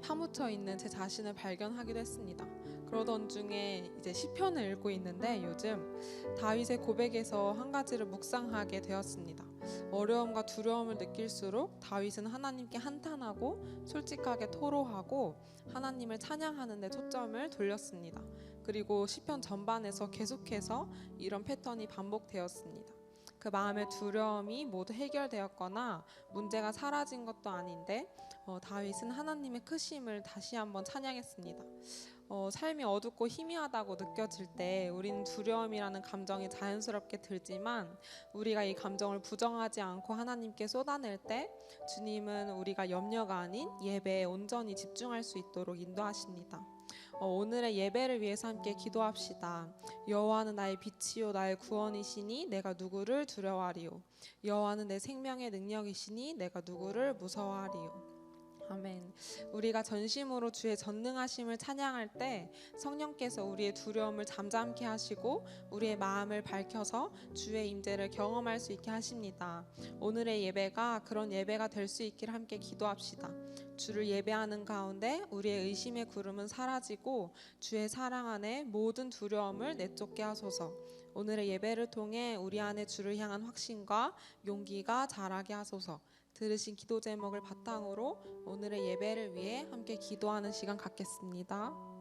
파묻혀 있는 제 자신을 발견하기도 했습니다. 그러던 중에 이제 시편을 읽고 있는데 요즘 다윗의 고백에서 한 가지를 묵상하게 되었습니다. 어려움과 두려움을 느낄수록 다윗은 하나님께 한탄하고 솔직하게 토로하고 하나님을 찬양하는 데 초점을 돌렸습니다. 그리고 시편 전반에서 계속해서 이런 패턴이 반복되었습니다. 그 마음의 두려움이 모두 해결되었거나 문제가 사라진 것도 아닌데 다윗은 하나님의 크심을 다시 한번 찬양했습니다. 삶이 어둡고 희미하다고 느껴질 때 우리는 두려움이라는 감정이 자연스럽게 들지만 우리가 이 감정을 부정하지 않고 하나님께 쏟아낼 때 주님은 우리가 염려가 아닌 예배에 온전히 집중할 수 있도록 인도하십니다. 오늘의 예배를 위해서 함께 기도합시다. 여호와는 나의 빛이요 나의 구원이시니 내가 누구를 두려워하리요. 여호와는 내 생명의 능력이시니 내가 누구를 무서워하리요. 아멘. 우리가 전심으로 주의 전능하심을 찬양할 때 성령께서 우리의 두려움을 잠잠케 하시고 우리의 마음을 밝혀서 주의 임재를 경험할 수 있게 하십니다. 오늘의 예배가 그런 예배가 될 수 있기를 함께 기도합시다. 주를 예배하는 가운데 우리의 의심의 구름은 사라지고 주의 사랑 안에 모든 두려움을 내쫓게 하소서. 오늘의 예배를 통해 우리 안에 주를 향한 확신과 용기가 자라게 하소서. 들으신 기도 제목을 바탕으로 오늘의 예배를 위해 함께 기도하는 시간 갖겠습니다.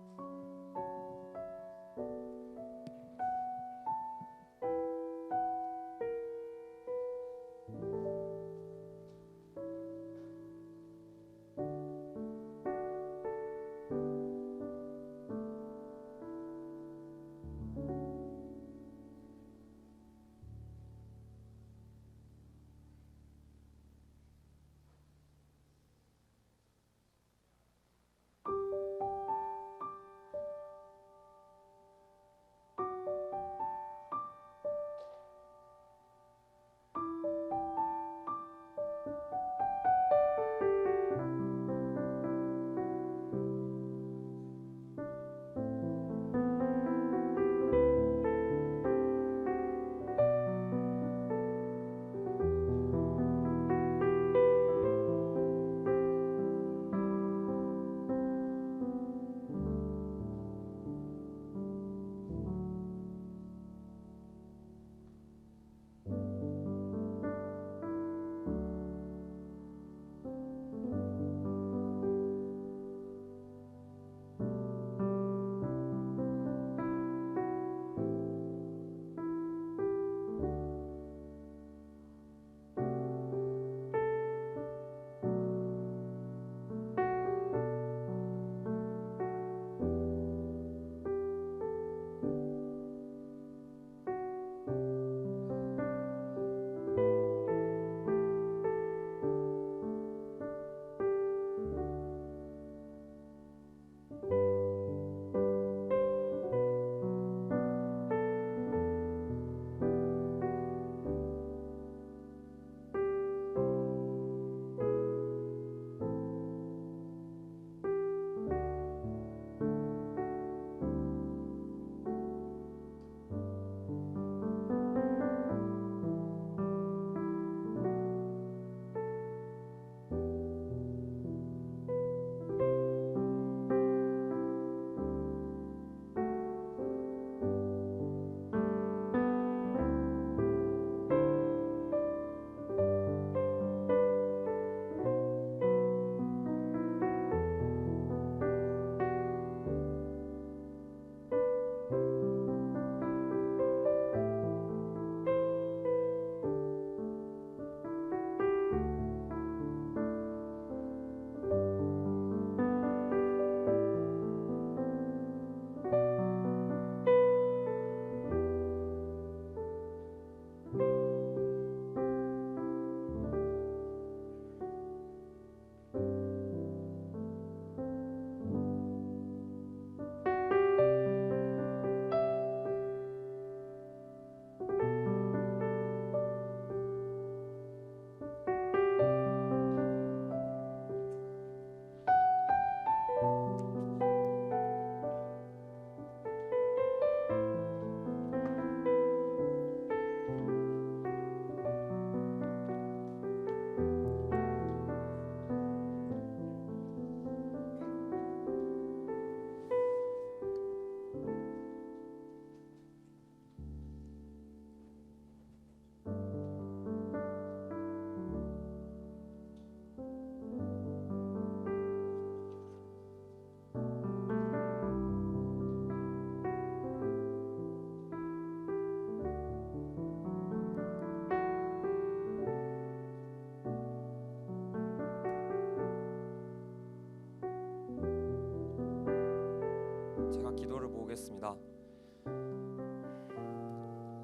기도를 모으겠습니다.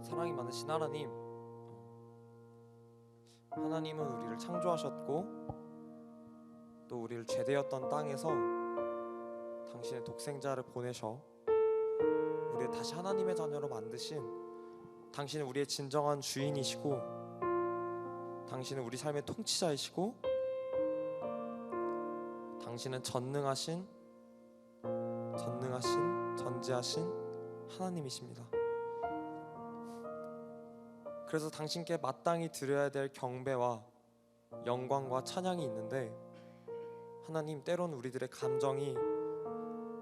사랑이 많으신 하나님, 하나님은 우리를 창조하셨고 또 우리를 죄되었던 땅에서 당신의 독생자를 보내셔 우리를 다시 하나님의 자녀로 만드신 당신은 우리의 진정한 주인이시고 당신은 우리 삶의 통치자이시고 당신은 전지하신 하나님이십니다. 그래서 당신께 마땅히 드려야 될 경배와 영광과 찬양이 있는데 하나님, 때론 우리들의 감정이,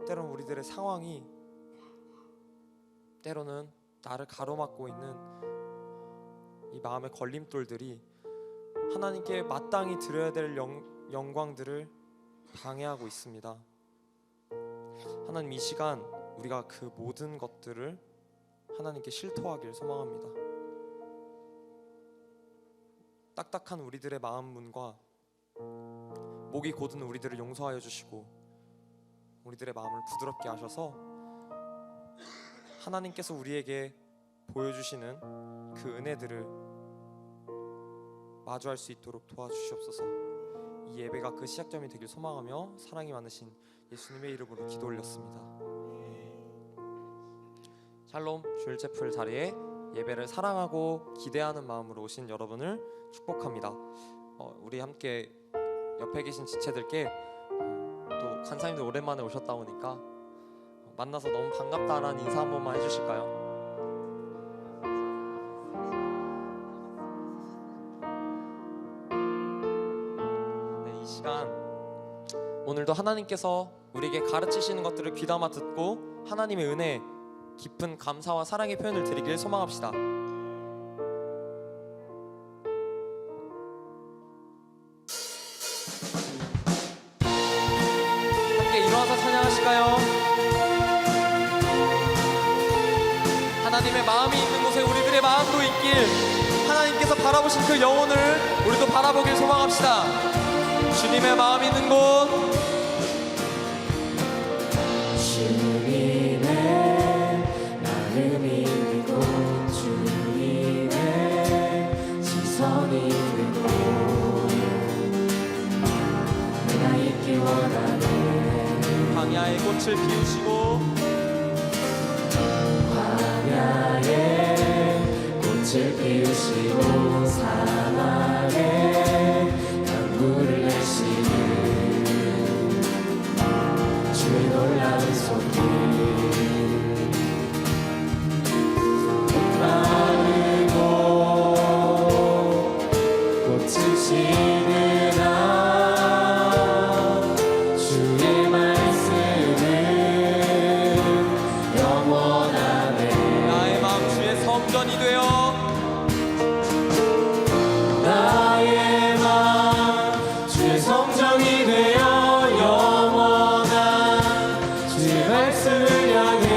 때론 우리들의 상황이, 때로는 나를 가로막고 있는 이 마음의 걸림돌들이 하나님께 마땅히 드려야 될 영광들을 방해하고 있습니다. 하나님, 이 시간 우리가 그 모든 것들을 하나님께 실토하길 소망합니다. 딱딱한 우리들의 마음 문과 목이 곧은 우리들을 용서하여 주시고 우리들의 마음을 부드럽게 하셔서 하나님께서 우리에게 보여주시는 그 은혜들을 마주할 수 있도록 도와주시옵소서. 이 예배가 그 시작점이 되길 소망하며 사랑이 많으신 예수님의 이름으로 기도 올렸습니다. 샬롬. 주일체플 자리에 예배를 사랑하고 기대하는 마음으로 오신 여러분을 축복합니다. 우리 함께 옆에 계신 지체들께 또 간사님들 오랜만에 오셨다 보니까 만나서 너무 반갑다라는 인사 한 번만 해주실까요? 네, 이 시간 오늘도 하나님께서 우리에게 가르치시는 것들을 귀담아 듣고 하나님의 은혜, 깊은 감사와 사랑의 표현을 드리길 소망합시다. 함께 일어나서 찬양하실까요? 하나님의 마음이 있는 곳에 우리들의 마음도 있길, 하나님께서 바라보신 그 영혼을 우리도 바라보길 소망합시다. 주님의 마음이 있는 곳, 주님의 마음이 있는 곳, 주님의 시선이 있는 곳, 내가 있길 원하네. 광야의 꽃을 피우시고 광야에 꽃을 피우시고 사막에 강물을 내시는 주의 놀라운 손길, 마르고 꽃을 지는 한 주의 말씀은 영원하네. 나의 마음 주의 성전이 되어 나의 마음 주의 성전이 되어 영원한 주의 말씀을 향해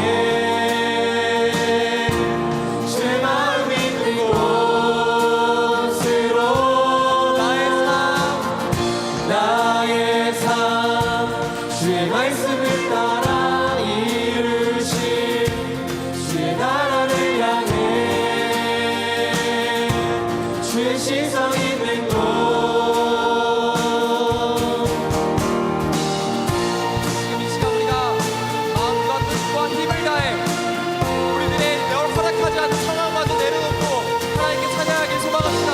주의 마음 있는 곳으로 나의 삶 주의 말씀을 따라 이루신 주의 나라를 향해 주의 시선 있는 곳, 지금 이 시간 우리가 마음과 뜻과 힘을 다해 우리들의 허락하지 않은 상황마저 내려놓고 하나님께 찬양하길 소망합니다.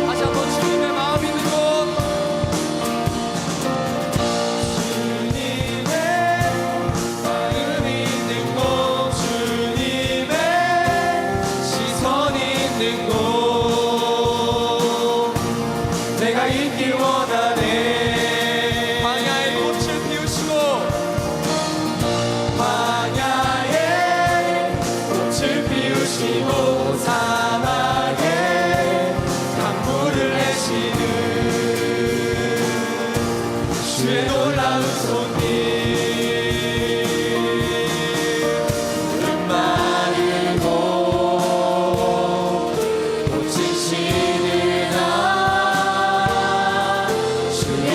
다시 한번 주님의 마음 있는 곳, 주님의 마음 있는 곳, 주님의 시선 있는 곳, 내가 있길 원하네. 광야의 꽃을 피우시고 광야에 꽃을 피우시고 사막에 강물을 내시는 주의 놀라운 손길, 흙 마르고 꽃이 지는 한 주의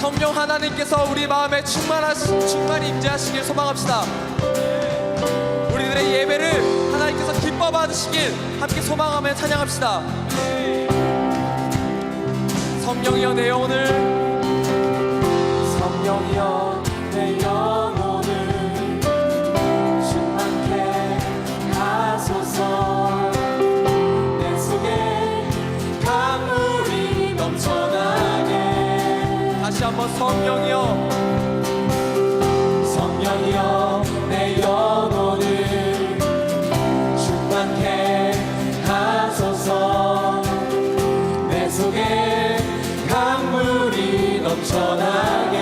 성령 하나님께서 우리 마음에 충만히 임재하시길 소망합시다. 우리들의 예배를 하나님께서 기뻐 받으시길 함께 소망하며 찬양합시다. 성령이여 내 영혼을, 성령이여 내 영혼을 충만케 하소서. 내 속에 강물이 넘쳐나게. 다시 한번 성령이여, 성령이여 내 영혼을 충만케 하소서. 내 속에 강물이 넘쳐나게.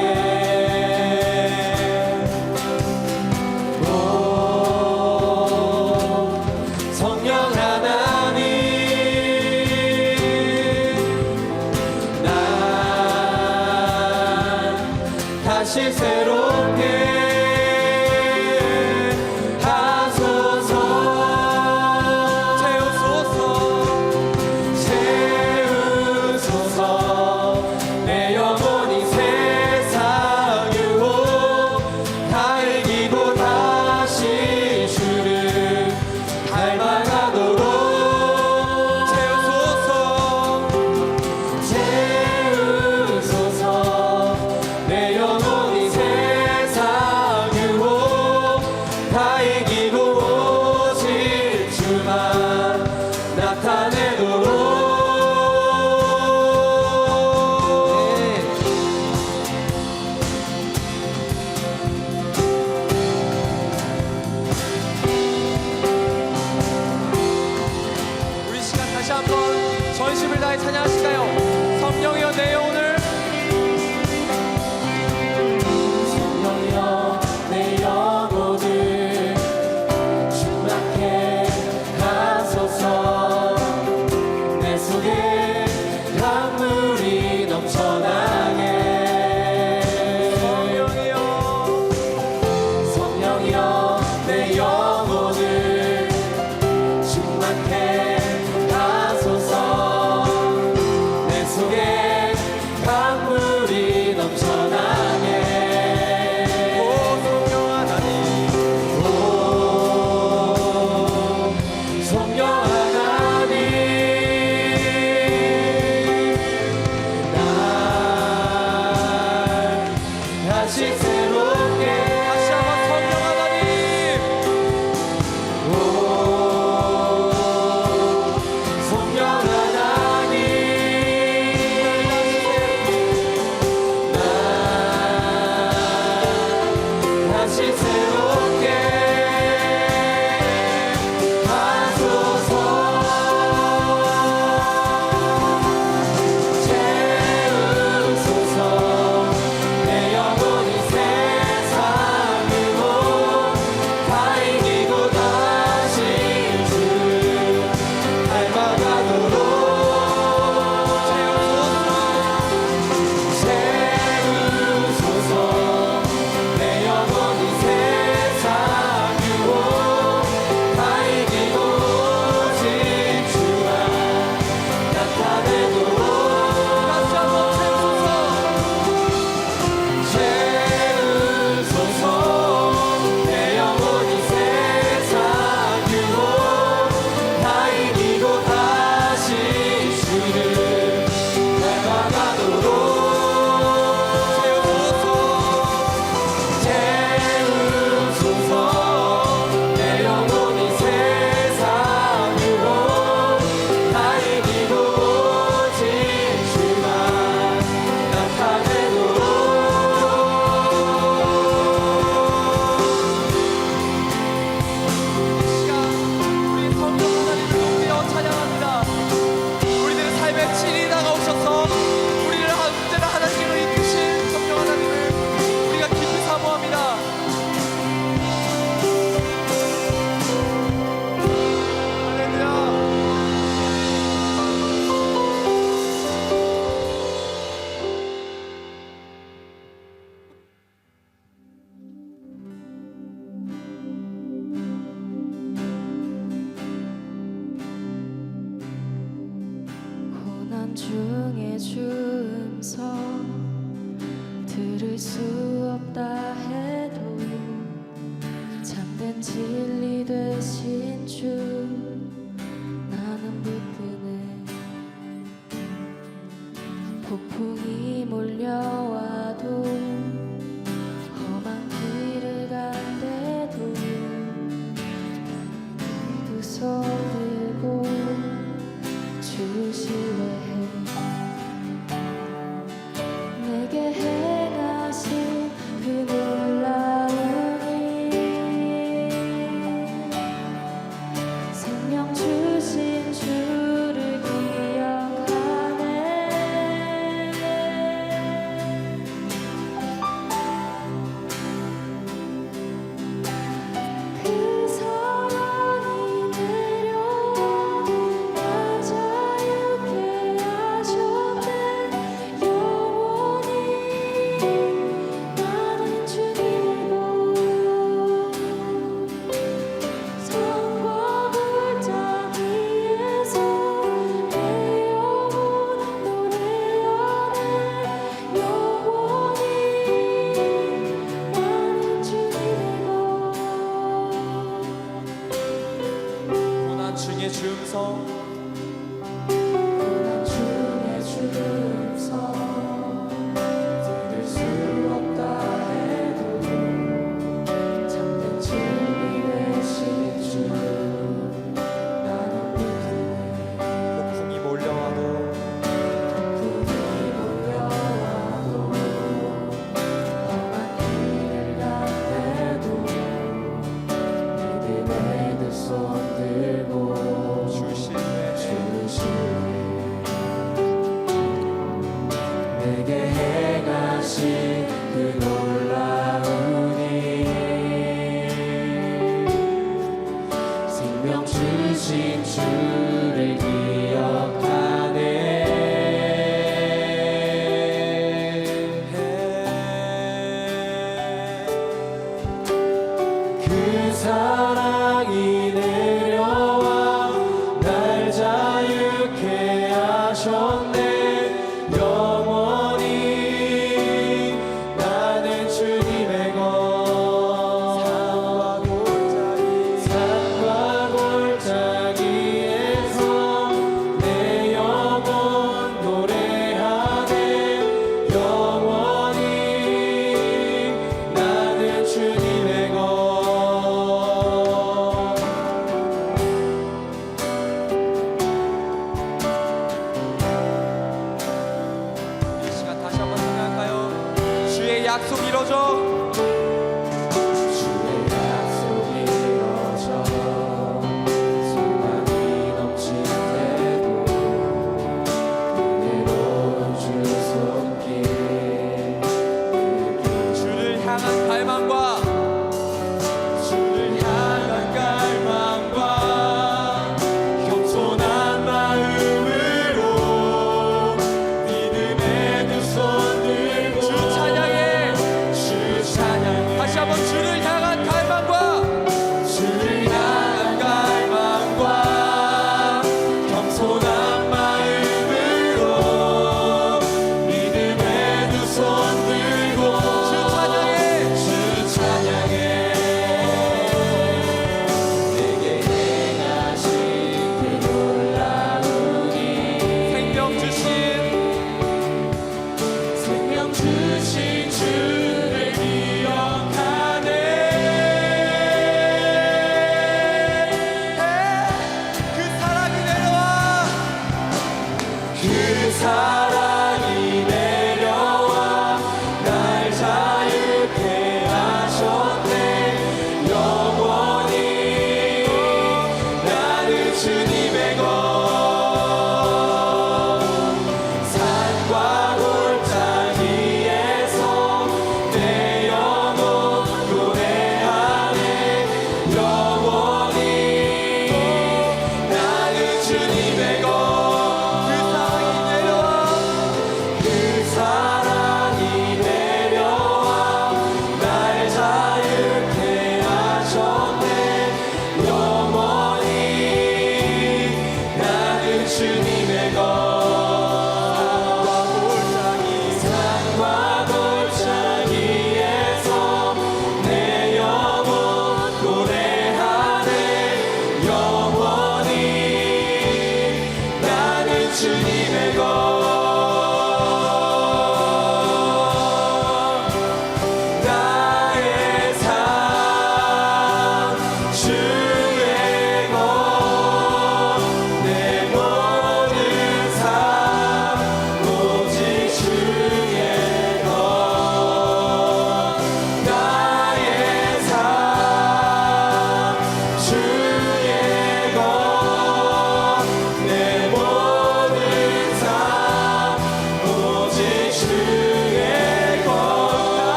오 성령 하나님, 난 다시 새롭게 전심을 다해 찬양하실까요? 성령이여 내 영혼을, 성령이여 내 영혼을 충만케 하소서. 내 속에 강물이 넘쳐나게. 성령이여, 성령이여 내 영혼을 충만케 하소서. 내 속에 강물이 넘쳐나게. 오 성령 하나님, 오 성령 하나님, 날 다시 새롭게. 다시 한번 성령 하나님, 오 성령 하나님, 날 다시 새롭게 하소서. 채우소서. 내 영혼이 세상으로 다 이기고 다시 주를 닮아가도록. 채우소서. 내 영혼이 세상으로 다 이기고 오직 주가 나타내도록. 다시 한번 채우소서. 내 영혼이 세상으로 다 이기고 다시 주를 닮아가도록. 채우소서. 내 영혼이 세상으로 다 이기고 오직 주만 나타내도록. 시간 우리 성령 하나님을 높여 찬양합니다. 우리들의 삶의 진이 다가오셔서 우리를 언제나 하나님께로 이끄신 성령 하나님을 우리가 깊이 사모합니다. 할렐루야. 고난 중에 주음서 주음성 주의 주음성 들을 수 없다 해도 참된 진리 되신 주 나는 믿네. 폭풍이 몰려와도 풍이 몰려와도 험한 길을 갈때도 믿음의 두 손 들고 주시네 내게 행하신 그 놀라운 일 생명 주신 주를 기억하네. 그 사랑이 내려와 날 자유케 하셨네. 영원히 나는 주님의 것 산과 골짜기에서 내 영혼 노래하네. 영원히 나는 주님의 것. 이 시간 다시 한번 생각할까요? 주의 약속 이루어져 주의 약속이 이루어져 소망이 넘칠 때도 은혜로운 주 손길 주를 향한 갈망과 주를 향한 갈망과 겸손한 마음으로 믿음의 두 손 들고 주 찬양해 주 찬양해 다시 한번 주를 향한 갈망과 주를 향한 갈망과 겸손한 마음으로 믿음의 두 손 들고 주 찬양해 주 찬양해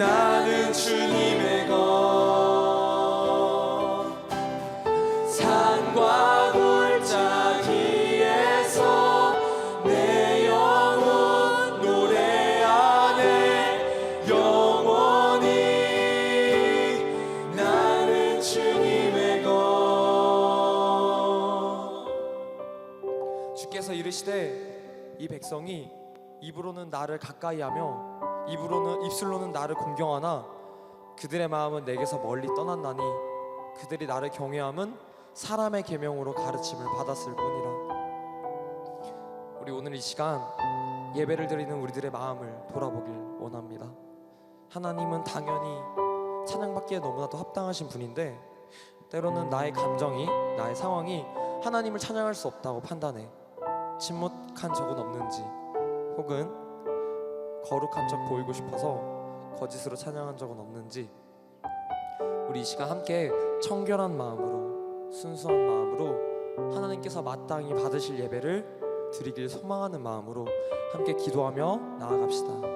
나는 주님의 것 산과 골짜기에서 내 영혼 노래하네 영원히 나는 주님의 것. 주께서 이르시되 이 백성이 입으로는 나를 가까이하며 입술로는 나를 공경하나 그들의 마음은 내게서 멀리 떠났나니 그들이 나를 경외함은 사람의 계명으로 가르침을 받았을 뿐이라. 우리 오늘 이 시간 예배를 드리는 우리들의 마음을 돌아보길 원합니다. 하나님은 당연히 찬양받기에 너무나도 합당하신 분인데 때로는 나의 감정이, 나의 상황이 하나님을 찬양할 수 없다고 판단해 침묵한 적은 없는지, 혹은 거룩한 척 보이고 싶어서 거짓으로 찬양한 적은 없는지, 우리 이 시간 함께 청결한 마음으로, 순수한 마음으로 하나님께서 마땅히 받으실 예배를 드리길 소망하는 마음으로 함께 기도하며 나아갑시다.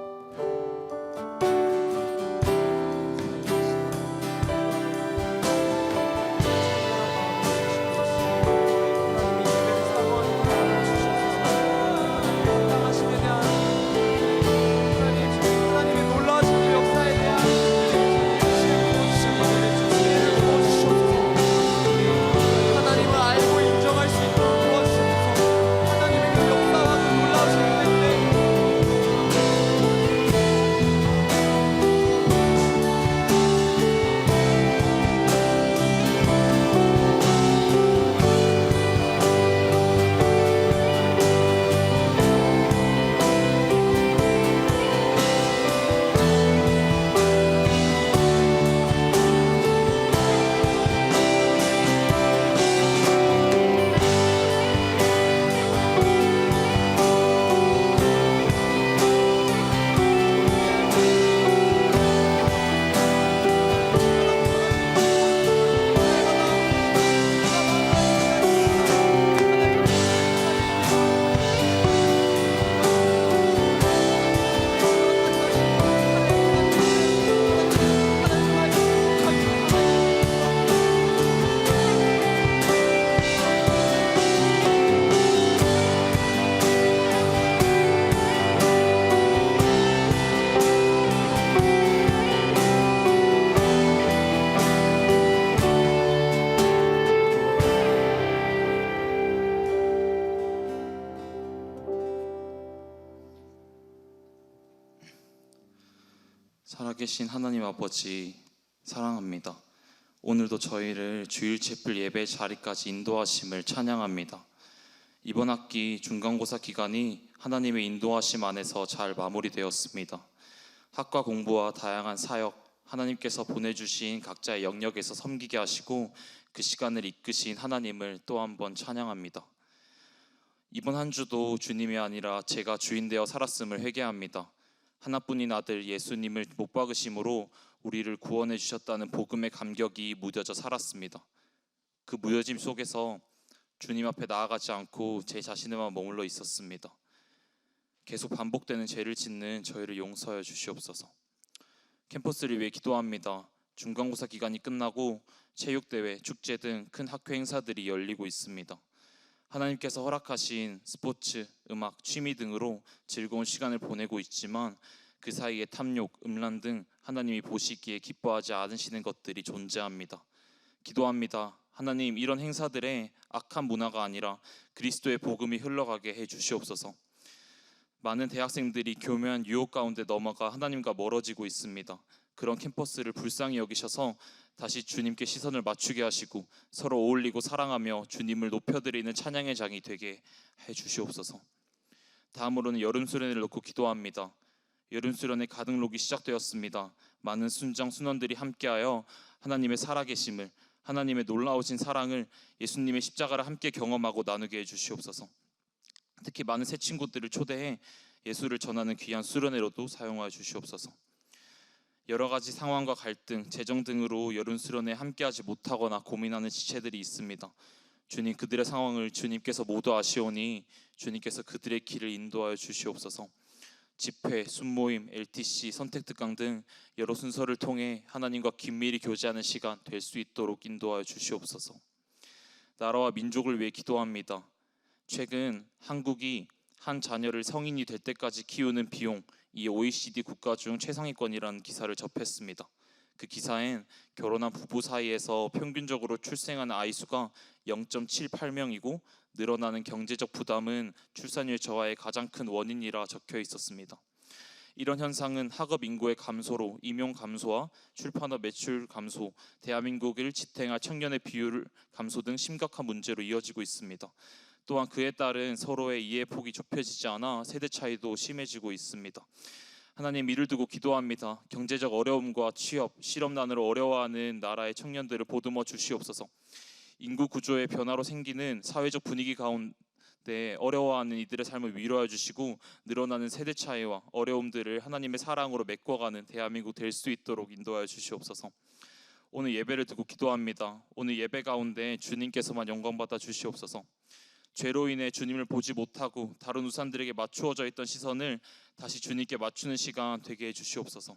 살아계신 하나님 아버지 사랑합니다. 오늘도 저희를 주일 채플 예배 자리까지 인도하심을 찬양합니다. 이번 학기 중간고사 기간이 하나님의 인도하심 안에서 잘 마무리되었습니다. 학과 공부와 다양한 사역, 하나님께서 보내주신 각자의 영역에서 섬기게 하시고 그 시간을 이끄신 하나님을 또 한 번 찬양합니다. 이번 한 주도 주님이 아니라 제가 주인 되어 살았음을 회개합니다. 하나뿐인 아들 예수님을 못 박으심으로 우리를 구원해 주셨다는 복음의 감격이 무뎌져 살았습니다. 그 무뎌짐 속에서 주님 앞에 나아가지 않고 제 자신에만 머물러 있었습니다. 계속 반복되는 죄를 짓는 저희를 용서하여 주시옵소서. 캠퍼스를 위해 기도합니다. 중간고사 기간이 끝나고 체육대회, 축제 등 큰 학교 행사들이 열리고 있습니다. 하나님께서 허락하신 스포츠, 음악, 취미 등으로 즐거운 시간을 보내고 있지만 그 사이에 탐욕, 음란 등 하나님이 보시기에 기뻐하지 않으시는 것들이 존재합니다. 기도합니다. 하나님, 이런 행사들에 악한 문화가 아니라 그리스도의 복음이 흘러가게 해 주시옵소서. 많은 대학생들이 교묘한 유혹 가운데 넘어가 하나님과 멀어지고 있습니다. 그런 캠퍼스를 불쌍히 여기셔서 다시 주님께 시선을 맞추게 하시고 서로 어울리고 사랑하며 주님을 높여드리는 찬양의 장이 되게 해 주시옵소서. 다음으로는 여름 수련회를 놓고 기도합니다. 여름 수련회 가등록이 시작되었습니다. 많은 순장 순원들이 함께하여 하나님의 살아계심을, 하나님의 놀라우신 사랑을, 예수님의 십자가를 함께 경험하고 나누게 해 주시옵소서. 특히 많은 새 친구들을 초대해 예수를 전하는 귀한 수련회로도 사용하여 주시옵소서. 여러 가지 상황과 갈등, 재정 등으로 여름 수련회에 함께하지 못하거나 고민하는 지체들이 있습니다. 주님, 그들의 상황을 주님께서 모두 아시오니 주님께서 그들의 길을 인도하여 주시옵소서. 집회, 순모임, LTC, 선택특강 등 여러 순서를 통해 하나님과 긴밀히 교제하는 시간 될 수 있도록 인도하여 주시옵소서. 나라와 민족을 위해 기도합니다. 최근 한국이 한 자녀를 성인이 될 때까지 키우는 비용 이 OECD 국가 중 최상위권이라는 기사를 접했습니다. 그 기사엔 결혼한 부부 사이에서 평균적으로 출생하는 아이 수가 0.78명이고 늘어나는 경제적 부담은 출산율 저하의 가장 큰 원인이라 적혀 있었습니다. 이런 현상은 학업 인구의 감소로 임용 감소와 출판업 매출 감소, 대한민국을 지탱할 청년의 비율 감소 등 심각한 문제로 이어지고 있습니다. 또한 그에 따른 서로의 이해 폭이 좁혀지지 않아 세대 차이도 심해지고 있습니다. 하나님, 이를 두고 기도합니다. 경제적 어려움과 취업, 실업난으로 어려워하는 나라의 청년들을 보듬어 주시옵소서. 인구 구조의 변화로 생기는 사회적 분위기 가운데 어려워하는 이들의 삶을 위로해 주시고 늘어나는 세대 차이와 어려움들을 하나님의 사랑으로 메꿔가는 대한민국 될 수 있도록 인도하여 주시옵소서. 오늘 예배를 두고 기도합니다. 오늘 예배 가운데 주님께서만 영광받아 주시옵소서. 죄로 인해 주님을 보지 못하고 다른 우상들에게 맞추어져 있던 시선을 다시 주님께 맞추는 시간 되게 해주시옵소서.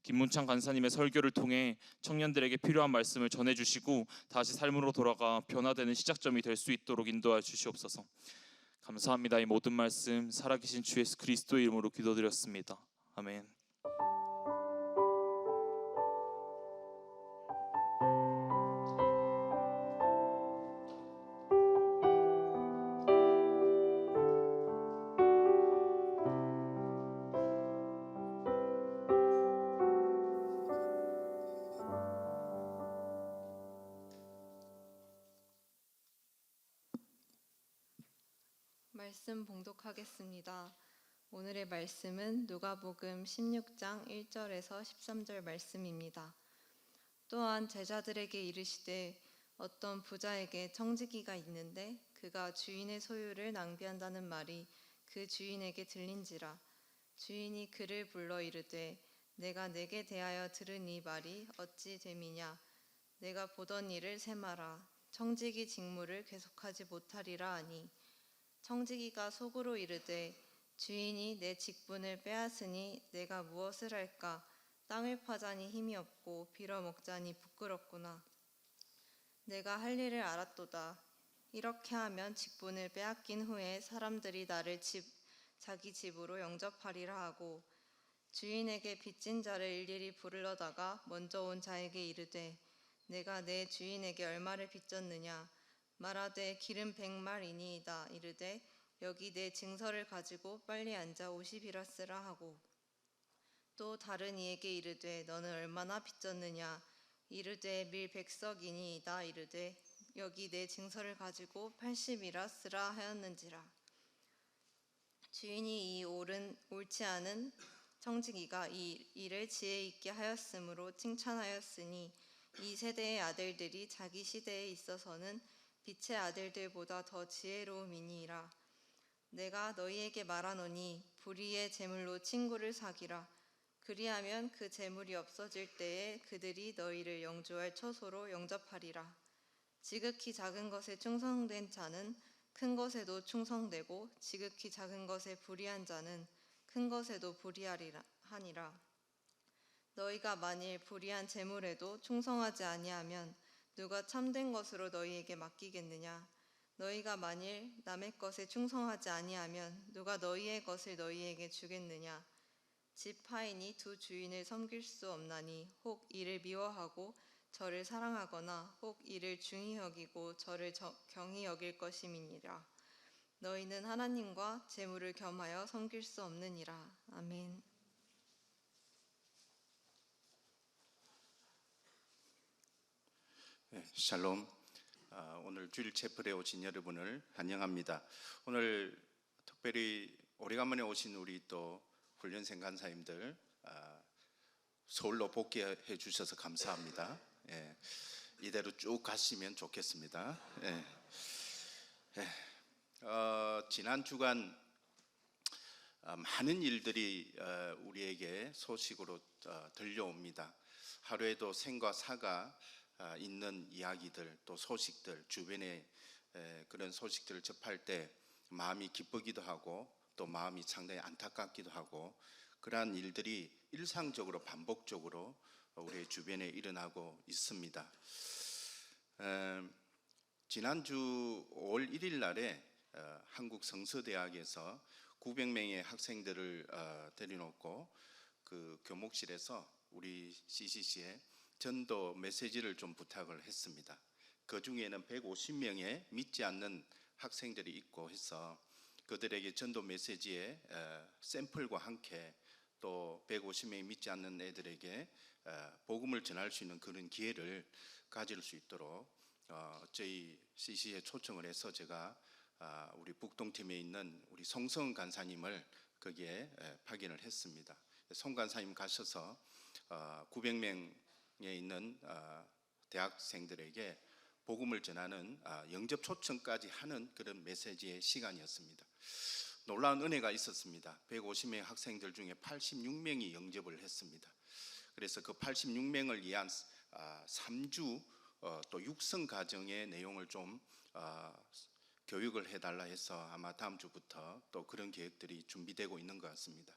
김문창 간사님의 설교를 통해 청년들에게 필요한 말씀을 전해주시고 다시 삶으로 돌아가 변화되는 시작점이 될 수 있도록 인도하여 주시옵소서. 감사합니다. 이 모든 말씀 살아계신 주 예수 그리스도의 이름으로 기도드렸습니다. 아멘. 말씀 봉독하겠습니다. 오늘의 말씀은 누가복음 16장 1절에서 13절 말씀입니다. 또한 제자들에게 이르시되 어떤 부자에게 청지기가 있는데 그가 주인의 소유를 낭비한다는 말이 그 주인에게 들린지라. 주인이 그를 불러 이르되 내가 내게 대하여 들은 이 말이 어찌 됨이냐. 내가 보던 일을 세마라. 청지기 직무를 계속하지 못하리라 하니 청지기가 속으로 이르되 주인이 내 직분을 빼앗으니 내가 무엇을 할까. 땅을 파자니 힘이 없고 빌어먹자니 부끄럽구나. 내가 할 일을 알았도다. 이렇게 하면 직분을 빼앗긴 후에 사람들이 나를 자기 집으로 영접하리라 하고 주인에게 빚진 자를 일일이 부르러다가 먼저 온 자에게 이르되 내가 내 주인에게 얼마를 빚졌느냐. 말하되 기름 100말이니이다. 이르되 여기 내 증서를 가지고 빨리 앉아 50이라 쓰라 하고 또 다른 이에게 이르되 너는 얼마나 빚졌느냐. 이르되 밀 100석이니이다. 이르되 여기 내 증서를 가지고 80이라 쓰라 하였는지라. 주인이 이 옳지 않은 청지기가 이 일을 지혜 있게 하였으므로 칭찬하였으니 이 세대의 아들들이 자기 시대에 있어서는 빛의 아들들보다 더 지혜로움이니이라. 내가 너희에게 말하노니 불의의 재물로 친구를 사기라. 그리하면 그 재물이 없어질 때에 그들이 너희를 영주할 처소로 영접하리라. 지극히 작은 것에 충성된 자는 큰 것에도 충성되고 지극히 작은 것에 불의한 자는 큰 것에도 불의하니라. 너희가 만일 불의한 재물에도 충성하지 아니하면 누가 참된 것으로 너희에게 맡기겠느냐. 너희가 만일 남의 것에 충성하지 아니하면 누가 너희의 것을 너희에게 주겠느냐. 집 하인이 두 주인을 섬길 수 없나니 혹 이를 미워하고 저를 사랑하거나 혹 이를 중히 여기고 저를 경히 여길 것임이니라. 너희는 하나님과 재물을 겸하여 섬길 수 없느니라. 아멘. 네, 샬롬. 오늘 주일 채플에 오신 여러분을 환영합니다. 오늘 특별히 오래간만에 오신 우리 또 훈련생 간사님들 서울로 복귀해 주셔서 감사합니다. 예, 이대로 쭉 가시면 좋겠습니다. 예. 지난 주간 많은 일들이 우리에게 소식으로 들려옵니다. 하루에도 생과 사가 있는 이야기들, 또 소식들, 주변에 그런 소식들을 접할 때 마음이 기쁘기도 하고 또 마음이 상당히 안타깝기도 하고 그러한 일들이 일상적으로 반복적으로 우리 주변에 일어나고 있습니다. 지난주 5월 1일 날에 한국 성서대학에서 900명의 학생들을 데려놓고 그 교목실에서 우리 CCC에 전도 메시지를 좀 부탁을 했습니다. 그 중에는 150명의 믿지 않는 학생들이 있고 해서 그들에게 전도 메시지의 샘플과 함께 또 150명이 믿지 않는 애들에게 복음을 전할 수 있는 그런 기회를 가질 수 있도록 저희 CC에 초청을 해서 제가 우리 북동팀에 있는 우리 송성은 간사님을 거기에 파견을 했습니다. 송 간사님 가셔서 900명에 있는 대학생들에게 복음을 전하는 영접 초청까지 하는 그런 메시지의 시간이었습니다. 놀라운 은혜가 있었습니다. 150명 학생들 중에 86명이 영접을 했습니다. 그래서 그 86명을 위한 3주 또 육성 과정의 내용을 좀 교육을 해달라 해서 아마 다음 주부터 또 그런 계획들이 준비되고 있는 것 같습니다.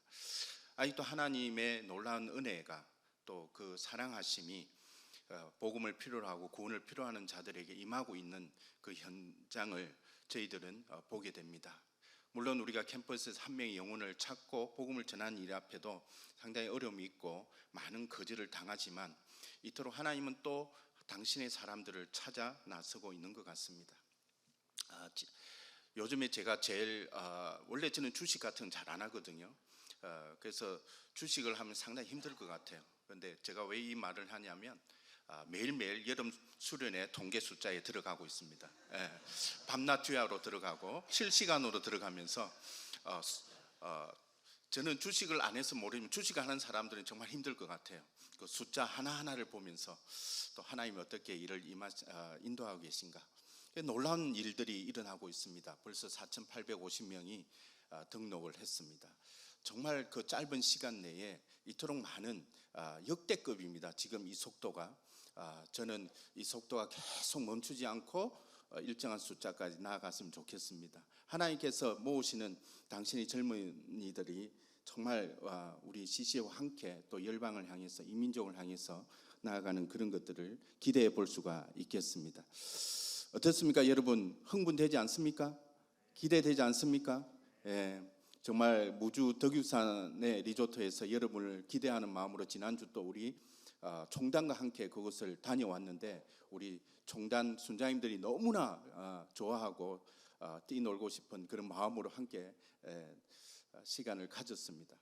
아직도 하나님의 놀라운 은혜가 또 그 사랑하심이 복음을 필요로 하고 구원을 필요하는 자들에게 임하고 있는 그 현장을 저희들은 보게 됩니다. 물론 우리가 캠퍼스에서 한 명의 영혼을 찾고 복음을 전하는 일 앞에도 상당히 어려움이 있고 많은 거절을 당하지만 이토록 하나님은 또 당신의 사람들을 찾아 나서고 있는 것 같습니다. 요즘에 제가 제일 원래 저는 주식 같은 건 잘 안 하거든요. 그래서 주식을 하면 상당히 힘들 것 같아요. 그런데 제가 왜 이 말을 하냐면 매일매일 여름 수련회 통계 숫자에 들어가고 있습니다. 밤낮 투야로 들어가고 실시간으로 들어가면서 저는 주식을 안 해서 모르지만 주식하는 사람들은 정말 힘들 것 같아요. 그 숫자 하나하나를 보면서 또 하나님이 어떻게 이를 인도하고 계신가. 놀라운 일들이 일어나고 있습니다. 벌써 4,850명이 등록을 했습니다. 정말 그 짧은 시간 내에 이토록 많은 역대급입니다. 지금 이 속도가 저는 이 속도가 계속 멈추지 않고 일정한 숫자까지 나아갔으면 좋겠습니다. 하나님께서 모으시는 당신의 젊은이들이 정말 우리 CC와 함께 또 열방을 향해서 이민족을 향해서 나아가는 그런 것들을 기대해 볼 수가 있겠습니다. 어떻습니까, 여러분? 흥분되지 않습니까? 기대되지 않습니까? 정말 무주 덕유산의 리조트에서 여러분을 기대하는 마음으로 지난주 또 우리 총단과 함께 그것을 다녀왔는데 우리 총단 순장님들이 너무나 좋아하고 뛰놀고 싶은 그런 마음으로 함께 시간을 가졌습니다.